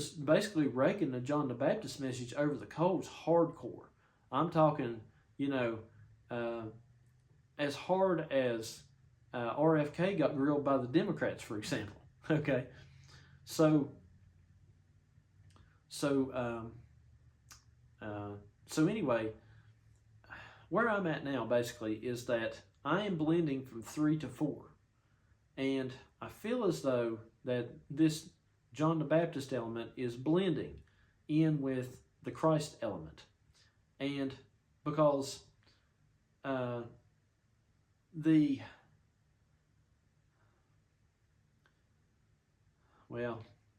basically raking the John the Baptist message over the coals hardcore. I'm talking, as hard as RFK got grilled by the Democrats, for example. Okay, so anyway, where I'm at now basically is that I am blending from 3 to 4, and I feel as though that this John the Baptist element is blending in with the Christ element, and because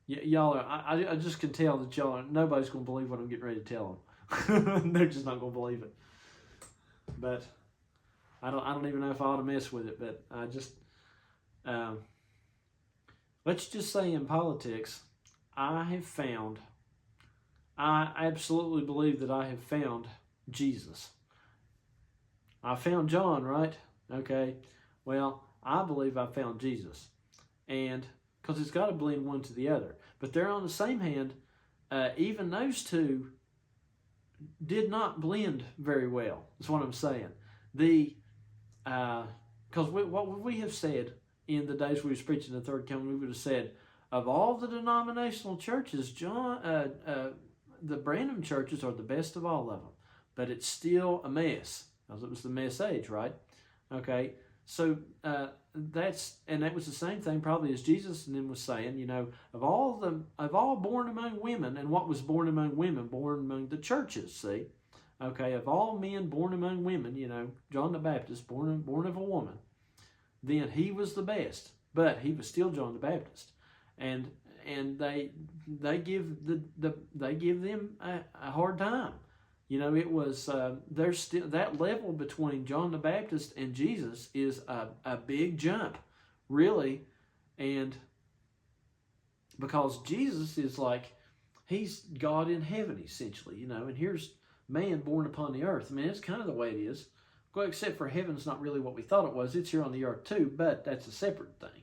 y'all are, I just can tell that y'all are, nobody's going to believe what I'm getting ready to tell them. They're just not going to believe it. But I don't even know if I ought to mess with it, but I just let's just say in politics, I absolutely believe that I have found Jesus. I found John, right? Okay. Well, I believe I found Jesus. And because it's got to blend one to the other. But they're on the same hand, even those two did not blend very well, is what I'm saying. Because what we have said in the days we was preaching the third coming, we would have said, of all the denominational churches, the Branham churches are the best of all of them. But it's still a mess, because it was the mess age, right? Okay, so that was the same thing probably as Jesus and them was saying, you know, of all born among women, and what was born among women, born among the churches, see? Okay, of all men born among women, you know, John the Baptist, born of a woman, then he was the best, but he was still John the Baptist. And they give them a hard time. You know, it was there's still that level between John the Baptist and Jesus is a big jump, really, and because Jesus is like, he's God in heaven essentially, you know, and here's man born upon the earth. I mean, it's kind of the way it is. Well, except for heaven's not really what we thought it was. It's here on the earth too, but that's a separate thing.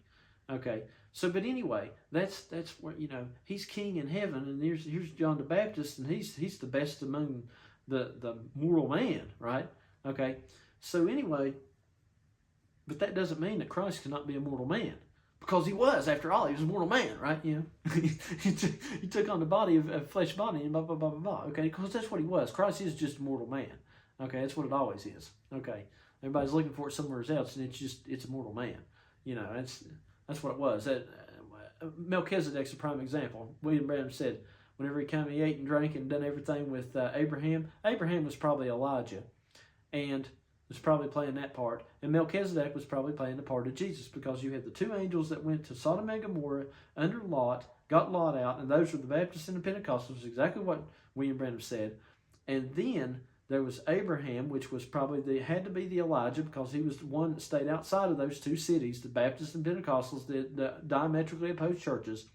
Okay. So, but anyway, that's where, you know, he's king in heaven, and here's John the Baptist, and he's the best among the mortal man, right? Okay. So anyway, but that doesn't mean that Christ cannot be a mortal man, because he was, after all, he was a mortal man, right? You know, he took on the body of flesh body and blah blah blah blah blah. Okay, because that's what he was. Christ is just a mortal man. Okay, that's what it always is. Okay, everybody's looking for it somewhere else, and it's a mortal man. You know, that's what it was. Melchizedek's a prime example. William Branham said, whenever he came, he ate and drank and done everything with Abraham. Abraham was probably Elijah, and was probably playing that part. And Melchizedek was probably playing the part of Jesus, because you had the two angels that went to Sodom and Gomorrah under Lot, got Lot out, and those were the Baptists and the Pentecostals, exactly what William Branham said. And then there was Abraham, which was probably had to be the Elijah, because he was the one that stayed outside of those two cities, the Baptists and Pentecostals, the diametrically opposed churches.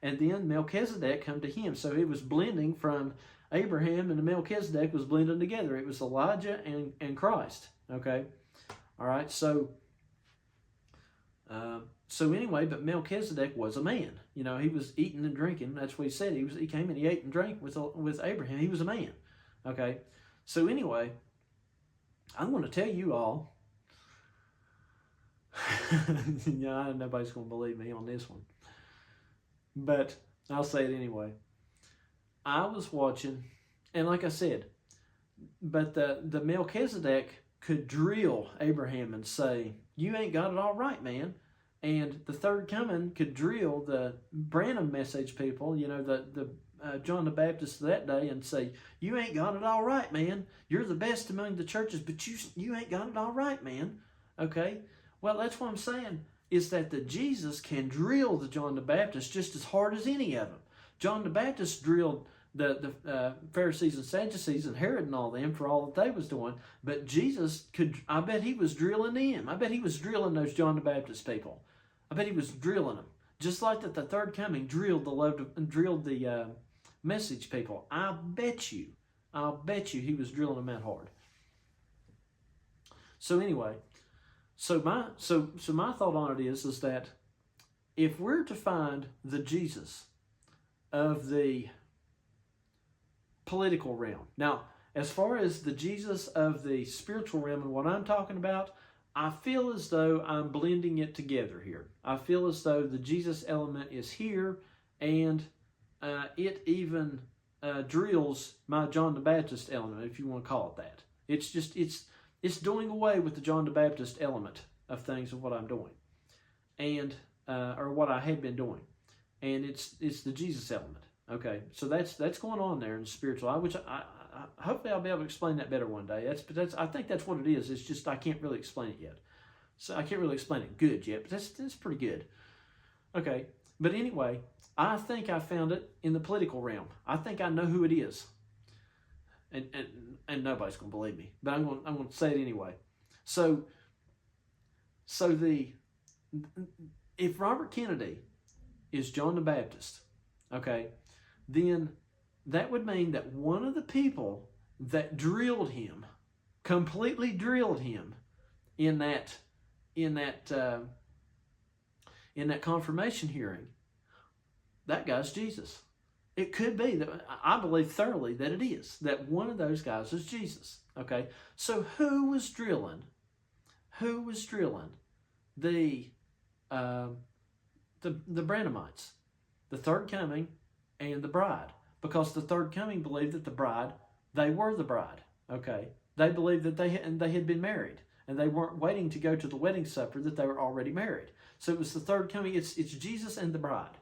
And then Melchizedek come to him. So it was blending from Abraham, and the Melchizedek was blending together. It was Elijah and Christ. Okay? All right, so anyway, but Melchizedek was a man. You know, he was eating and drinking. That's what he said. He came and he ate and drank with Abraham. He was a man. Okay? So anyway, I'm going to tell you all, yeah, nobody's going to believe me on this one, but I'll say it anyway. I was watching, and like I said, but the Melchizedek could drill Abraham and say, you ain't got it all right, man. And the third coming could drill the Branham message people, you know, the John the Baptist of that day, and say, you ain't got it all right, man. You're the best among the churches, but you ain't got it all right, man. Okay? Well, that's what I'm saying, is that the Jesus can drill the John the Baptist just as hard as any of them. John the Baptist drilled the Pharisees and Sadducees and Herod and all them for all that they was doing, but Jesus could, I bet he was drilling them. I bet he was drilling those John the Baptist people. I bet he was drilling them. Just like that the third coming drilled the message people. I'll bet you he was drilling them that hard. So anyway, so my thought on it is that if we're to find the Jesus of the political realm, now as far as the Jesus of the spiritual realm and what I'm talking about, I feel as though I'm blending it together here. I feel as though the Jesus element is here, and it even drills my John the Baptist element, if you want to call it that. It's doing away with the John the Baptist element of things of what I'm doing, and or what I had been doing, and it's the Jesus element. Okay, so that's going on there in the spiritual, which I hopefully I'll be able to explain that better one day. I think that's what it is. It's just I can't really explain it yet. So I can't really explain it good yet, but that's pretty good. Okay, but anyway, I think I found it in the political realm. I think I know who it is, and nobody's gonna believe me, but I'm going to say it anyway. So if Robert Kennedy is John the Baptist, okay, then that would mean that one of the people that drilled him, completely drilled him in that confirmation hearing, that guy's Jesus. It could be that, I believe thoroughly that it is, that one of those guys is Jesus. Okay, so who was drilling? Who was drilling the Branhamites, the third coming, and the bride? Because the third coming believed that the bride, they were the bride. Okay, they believed that they had been married, and they weren't waiting to go to the wedding supper, that they were already married. So it was the third coming. It's Jesus and the bride.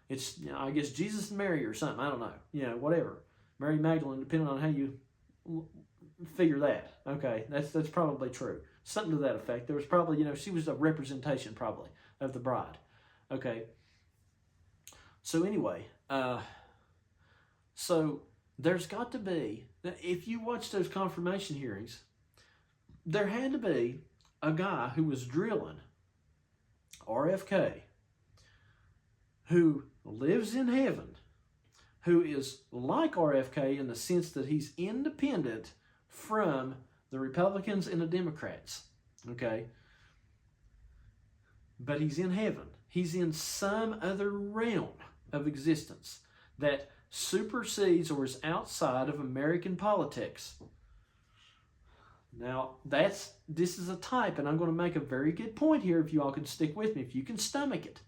It's, I guess, Jesus and Mary or something. I don't know. Whatever. Mary Magdalene, depending on how you figure that. Okay, that's probably true. Something to that effect. There was probably, she was a representation probably of the bride. Okay. So anyway, so there's got to be, if you watch those confirmation hearings, there had to be a guy who was drilling RFK, who lives in heaven, who is like RFK in the sense that he's independent from the Republicans and the Democrats, okay? But he's in heaven. He's in some other realm of existence that supersedes or is outside of American politics. Now, this is a type, and I'm going to make a very good point here if you all can stick with me, if you can stomach it,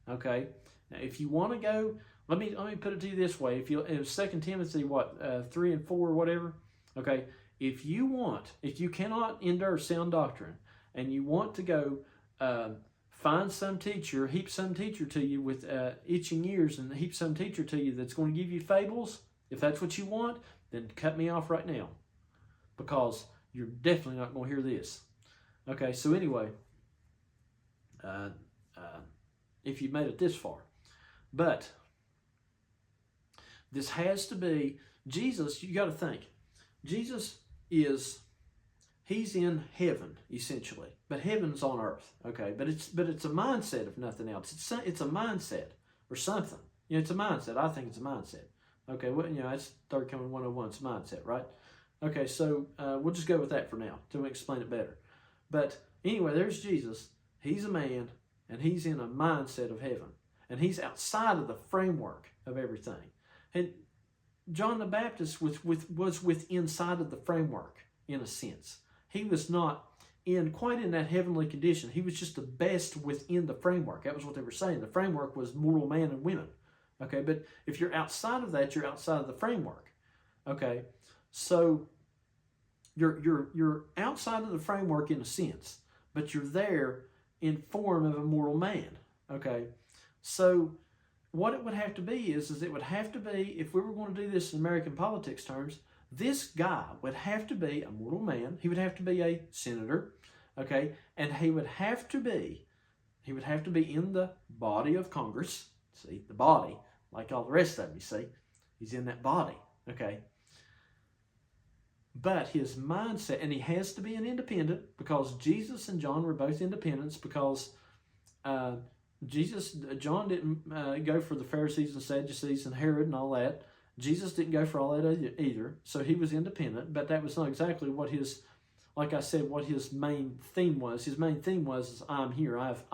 okay? Now, if you want to go, let me put it to you this way. If 2 Timothy, 3 and 4 or whatever, okay, if you cannot endure sound doctrine, and you want to go find some teacher, heap some teacher to you with itching ears, and heap some teacher to you that's going to give you fables, if that's what you want, then cut me off right now, because you're definitely not going to hear this. Okay, so anyway, if you made it this far. But this has to be, Jesus, you got to think, Jesus he's in heaven, essentially. But heaven's on earth, okay? But it's a mindset, if nothing else. It's a mindset or something. It's a mindset. I think it's a mindset. Okay, well, that's Third Coming 101. It's a mindset, right? Okay, so we'll just go with that for now till we explain it better. But anyway, there's Jesus. He's a man, and he's in a mindset of heaven. And he's outside of the framework of everything. And John the Baptist was inside of the framework, in a sense. He was not quite in that heavenly condition. He was just the best within the framework. That was what they were saying. The framework was mortal man and women. Okay, but if you're outside of that, you're outside of the framework. Okay, so you're outside of the framework in a sense, but you're there in form of a mortal man. Okay, so what it would have to be is it would have to be, if we were going to do this in American politics terms, this guy would have to be a mortal man. He would have to be a senator, okay, and he would have to be in the body of Congress. See, the body, like all the rest of them, you see, he's in that body, okay. But his mindset, and he has to be an independent, because Jesus and John were both independents, because John didn't go for the Pharisees and Sadducees and Herod and all that. Jesus didn't go for all that either, so he was independent, but that was not exactly what his, like I said, what his main theme was. His main theme was, I'm here, I've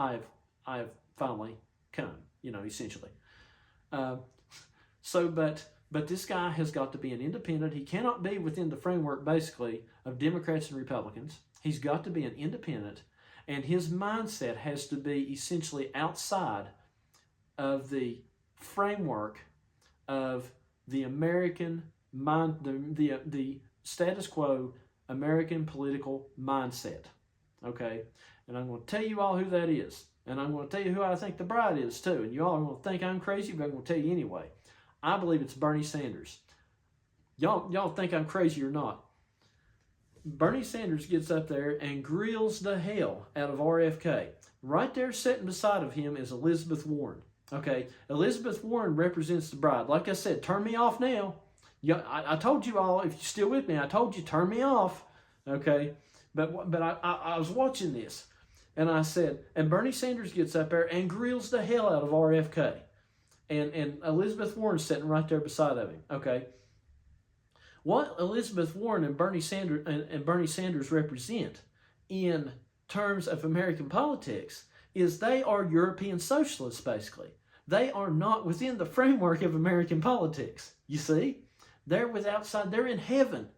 finally come, essentially. But this guy has got to be an independent. He cannot be within the framework, basically, of Democrats and Republicans. He's got to be an independent, and his mindset has to be essentially outside of the framework of the American mind, the status quo American political mindset. Okay? And I'm going to tell you all who that is. And I'm going to tell you who I think the bride is too. And you all are going to think I'm crazy, but I'm going to tell you anyway. I believe it's Bernie Sanders. Y'all think I'm crazy or not? Bernie Sanders gets up there and grills the hell out of RFK. Right there sitting beside of him is Elizabeth Warren. Okay, Elizabeth Warren represents the bride. Like I said, turn me off now. I told you all, if you're still with me, I told you, turn me off. Okay, But I was watching this, and I said, and Bernie Sanders gets up there and grills the hell out of RFK, and Elizabeth Warren's sitting right there beside of him. Okay, what Elizabeth Warren and Bernie Sanders represent in terms of American politics is they are European socialists, basically. They are not within the framework of American politics. You see? They're they're in heaven.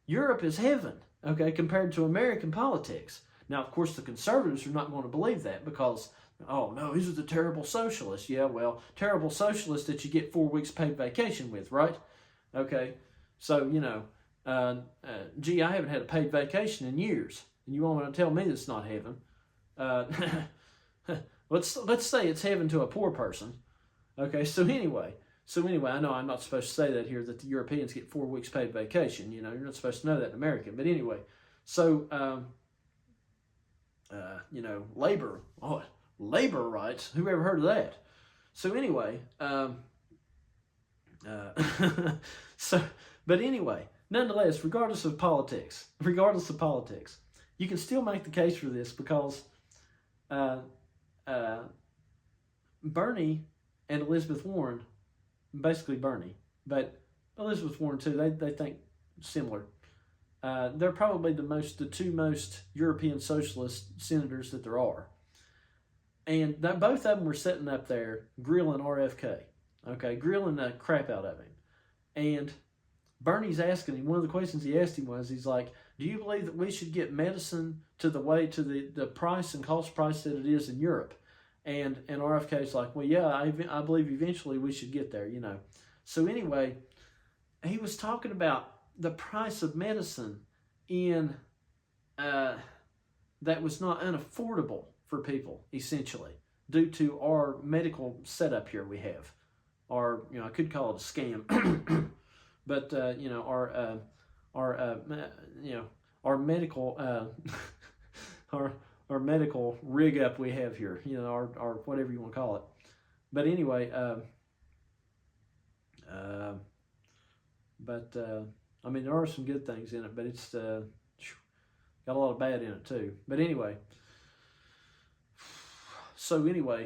Europe is heaven, okay, compared to American politics. Now, of course, the conservatives are not going to believe that because, oh, no, these are the terrible socialists. Yeah, well, terrible socialists that you get 4 weeks paid vacation with, right? Okay, so, gee, I haven't had a paid vacation in years, and you want to tell me it's not heaven? Let's say it's heaven to a poor person. Okay, so anyway, I know I'm not supposed to say that here, that the Europeans get 4 weeks paid vacation. You're not supposed to know that in America. But anyway, so, labor rights, who ever heard of that? So anyway, but anyway, nonetheless, regardless of politics, you can still make the case for this because Bernie and Elizabeth Warren, basically Bernie, but Elizabeth Warren too, they think similar. They're probably the two most European socialist senators that there are. And both of them were sitting up there grilling RFK, okay, grilling the crap out of him. And Bernie's asking him, one of the questions he asked him was, he's like, do you believe that we should get medicine to the price and cost price that it is in Europe? And RFK's like, well, yeah, I believe eventually we should get there, So anyway, he was talking about the price of medicine in that was not unaffordable for people, essentially, due to our medical setup here we have. Or, I could call it a scam, but, our medical, our medical rig up we have here, our whatever you want to call it. But anyway, I mean, there are some good things in it, but it's got a lot of bad in it too. But anyway,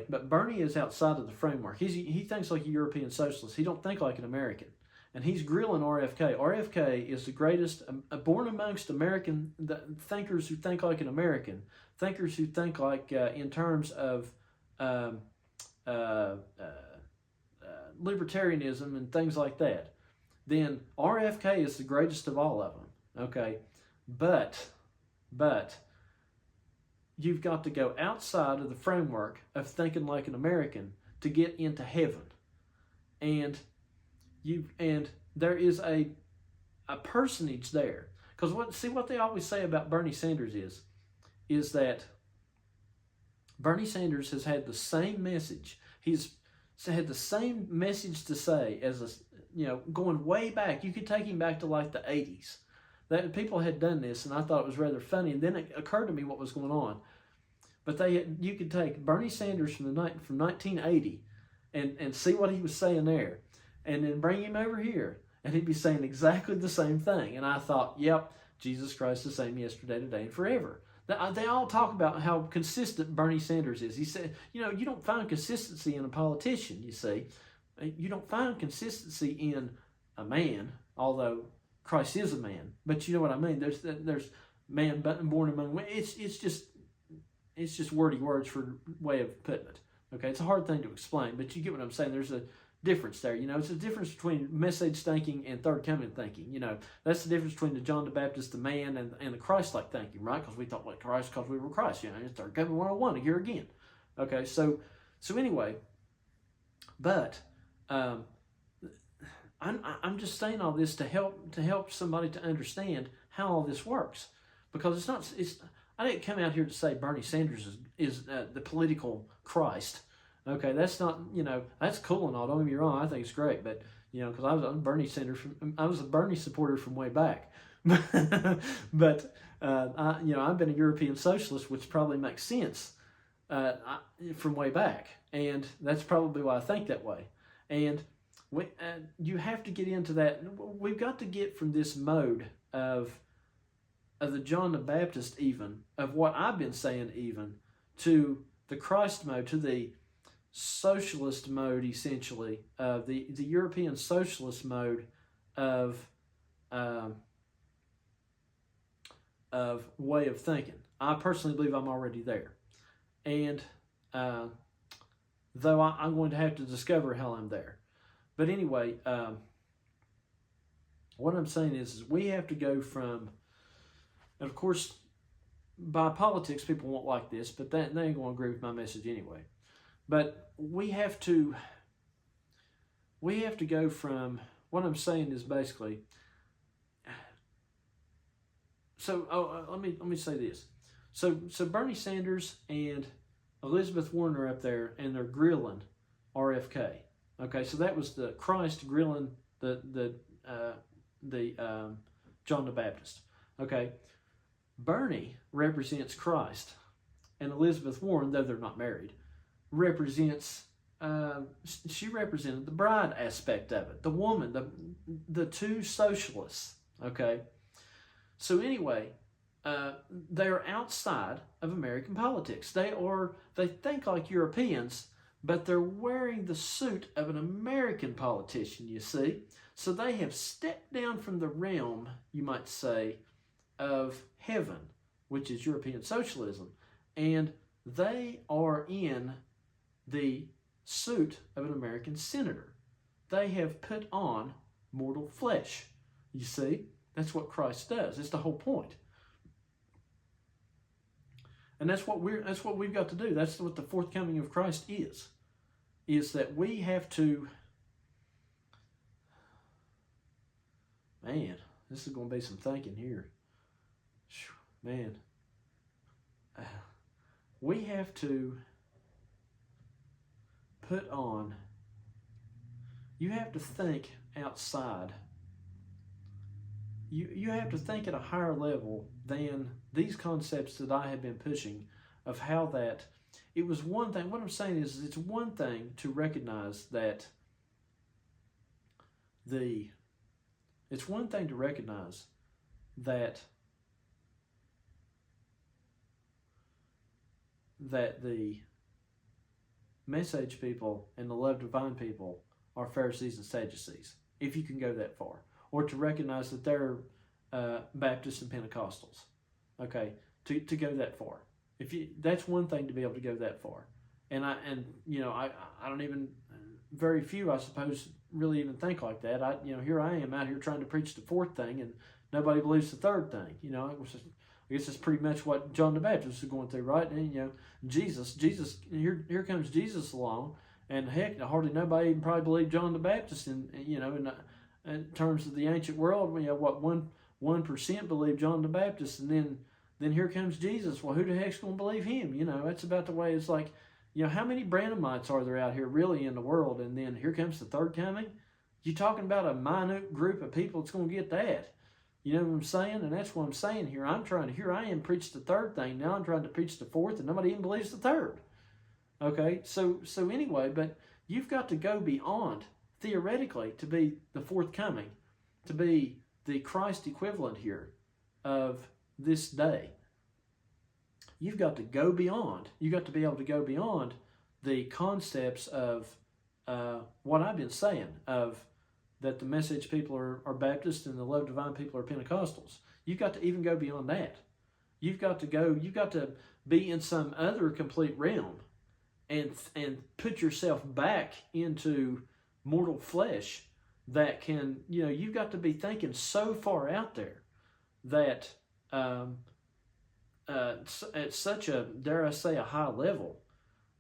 but Bernie is outside of the framework. He thinks like a European socialist. He don't think like an American. And he's grilling RFK. RFK is the greatest, born amongst American thinkers who think like an American, thinkers who think like in terms of libertarianism and things like that. Then RFK is the greatest of all of them. Okay, but you've got to go outside of the framework of thinking like an American to get into heaven, and there is a personage there. Because what they always say about Bernie Sanders is that Bernie Sanders has had the same message. He's had the same message to say as going way back. You could take him back to like the 80s. That people had done this, and I thought it was rather funny. And then it occurred to me what was going on. But you could take Bernie Sanders from 1980 and see what he was saying there, and then bring him over here, and he'd be saying exactly the same thing. And I thought, yep, Jesus Christ the same yesterday, today, and forever. They all talk about how consistent Bernie Sanders is. He said, you don't find consistency in a politician, you see. You don't find consistency in a man, although Christ is a man. But you know what I mean? There's man born among women. It's just wordy words for way of putting it. Okay, it's a hard thing to explain, but you get what I'm saying. There's a difference there. It's a difference between message thinking and third coming thinking. That's the difference between the John the Baptist, the man, and the Christ-like thinking, right? Because we thought like Christ because we were Christ. It's third coming 101 here again. Okay, so anyway, but I'm just saying all this to help somebody to understand how all this works, because I didn't come out here to say Bernie Sanders is the political Christ. Okay, that's not, that's cool and all. Don't get me wrong, I think it's great, but because I was a Bernie supporter from way back, but I've been a European socialist, which probably makes sense from way back, and that's probably why I think that way. And you have to get into that. We've got to get from this mode of the John the Baptist, even of what I've been saying, even to the Christ mode, to the socialist mode, essentially, the European socialist mode of way of thinking. I personally believe I'm already there, and though I'm going to have to discover how I'm there. But anyway, what I'm saying is we have to go from, and of course, by politics, people won't like this, but they ain't going to agree with my message anyway. But we have to go from, what I'm saying is basically, so let me say this. So Bernie Sanders and Elizabeth Warren are up there and they're grilling RFK. Okay, so that was the Christ grilling the John the Baptist. Okay, Bernie represents Christ, and Elizabeth Warren, though they're not married, represents. She represented the bride aspect of it, the woman, the two socialists. Okay, so anyway, they are outside of American politics. They think like Europeans, but they're wearing the suit of an American politician, you see. So they have stepped down from the realm, you might say, of heaven, which is European socialism, and they are in the suit of an American senator. They have put on mortal flesh. You see, that's what Christ does. It's the whole point. And that's what we've got to do. That's what the fourth coming of Christ is that we have to, man, this is going to be some thinking here. Man, we have to put on, you have to think outside. You have to think at a higher level than these concepts that I have been pushing of how that, it was one thing, what I'm saying is it's one thing to recognize that it's one thing to recognize that the message people and the love divine people are Pharisees and Sadducees, if you can go that far. Or to recognize that they're Baptists and Pentecostals. Okay, to go that far. That's one thing to be able to go that far. And I don't even, very few I suppose really even think like that. Here I am out here trying to preach the fourth thing and nobody believes the third thing. I guess that's pretty much what John the Baptist was going through, right? And Jesus, here comes Jesus along, and heck, hardly nobody even probably believed John the Baptist, in terms of the ancient world. 1% believed John the Baptist, and then here comes Jesus. Well, who the heck's going to believe him? That's about the way it's like. How many Branhamites are there out here really in the world? And then here comes the third coming. You're talking about a minute group of people that's going to get that. You know what I'm saying? And that's what I'm saying here. Here I am preach the third thing. Now I'm trying to preach the fourth, and nobody even believes the third. Okay, so anyway, but you've got to go beyond, theoretically, to be the fourth coming, to be the Christ equivalent here of this day. You've got to go beyond. You've got to be able to go beyond the concepts of what I've been saying, of that the message people are Baptists and the love divine people are Pentecostals. You've got to even go beyond that. You've got to be in some other complete realm and put yourself back into mortal flesh that can, you've got to be thinking so far out there that at such a, dare I say, a high level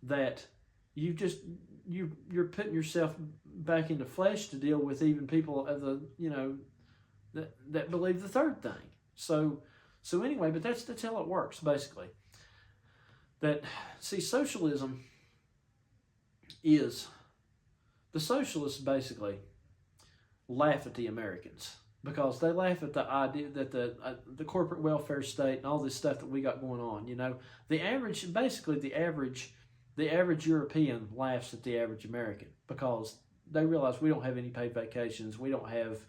that you're putting yourself back into flesh to deal with even people of the, that believe the third thing. So anyway, but that's how it works, basically. Socialism is, the socialists basically laugh at the Americans because they laugh at the idea that the corporate welfare state and all this stuff that we got going on. The average European laughs at the average American because they realize we don't have any paid vacations. We don't have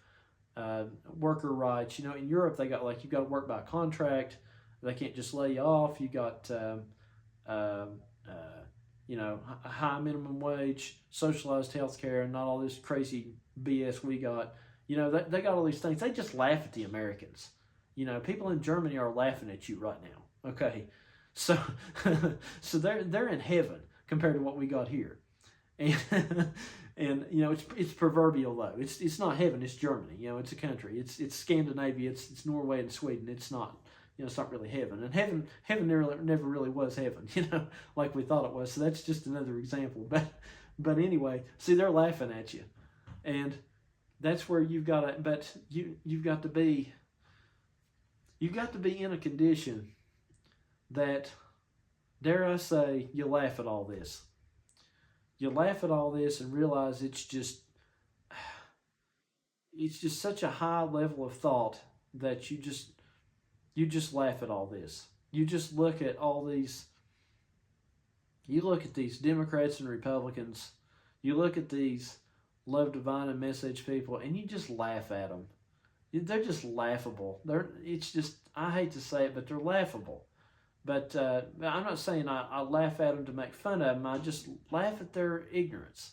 worker rights. In Europe they got like you got to work by contract. They can't just lay you off. You got uh, a high minimum wage, socialized health care, and not all this crazy BS we got. They got all these things. They just laugh at the Americans. People in Germany are laughing at you right now. Okay, so so they're in heaven compared to what we got here, and and it's proverbial though. It's not heaven. It's Germany. It's a country. It's Scandinavia. It's Norway and Sweden. It's not. It's not really heaven. And heaven never really was heaven. Like we thought it was. So that's just another example. But anyway, see, they're laughing at you, and that's where you've got to. But you've got to be. You've got to be in a condition that, dare I say, you laugh at all this. You laugh at all this and realize it's just such a high level of thought that you just laugh at all this. You just look at all these. You look at these Democrats and Republicans. You look at these love divine and message people, and you just laugh at them. They're just laughable. I hate to say it, but they're laughable. But I'm not saying I laugh at them to make fun of them. I just laugh at their ignorance.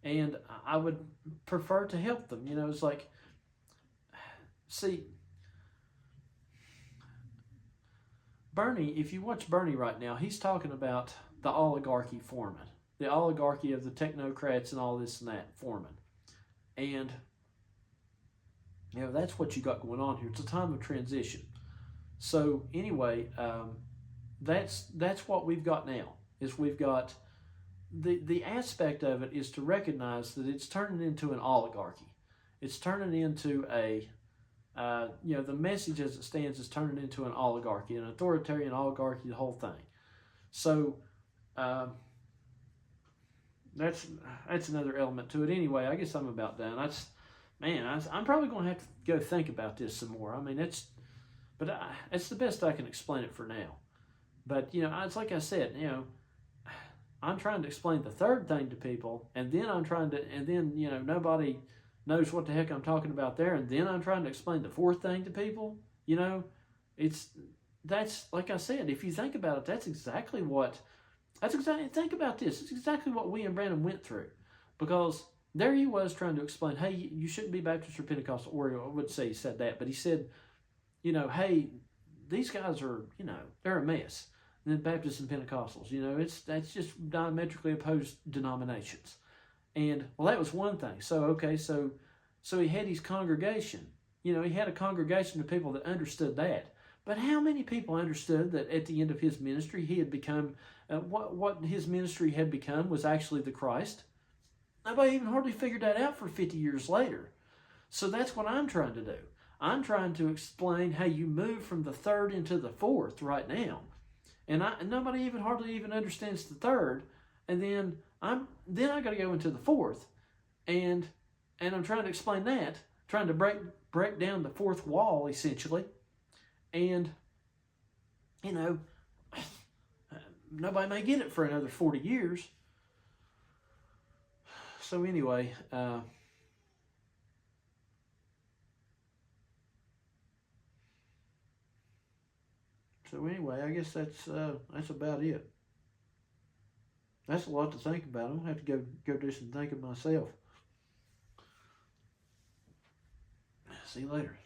And I would prefer to help them. It's like, see, Bernie, if you watch Bernie right now, he's talking about the oligarchy forming. The oligarchy of the technocrats and all this and that forming. And that's what you got going on here. It's a time of transition. So anyway, that's what we've got now. Is we've got the aspect of it is to recognize that it's turning into an oligarchy. It's turning into the message as it stands is turning into an oligarchy, an authoritarian oligarchy, the whole thing. So that's another element to it. Anyway, I guess I'm about done. I'm probably going to have to go think about this some more. I mean, it's the best I can explain it for now. But, it's like I said, I'm trying to explain the third thing to people, and then nobody knows what the heck I'm talking about there, and then I'm trying to explain the fourth thing to people. That's like I said, if you think about it, think about this. It's exactly what we and Brandon went through, because there he was trying to explain, hey, you shouldn't be Baptist or Pentecostal, or I wouldn't say he said that, but he said, hey, these guys are, they're a mess. And then Baptists and Pentecostals, that's just diametrically opposed denominations. And, well, that was one thing. So he had his congregation. He had a congregation of people that understood that. But how many people understood that at the end of his ministry, he had become, what his ministry had become was actually the Christ? Nobody even hardly figured that out for 50 years later. So that's what I'm trying to do. I'm trying to explain how you move from the third into the fourth right now. And nobody hardly even understands the third. And then I got to go into the fourth. And I'm trying to explain that, trying to break down the fourth wall, essentially. And, nobody may get it for another 40 years. So anyway, I guess that's about it. That's a lot to think about. I'm gonna have to go do some thinking myself. See you later.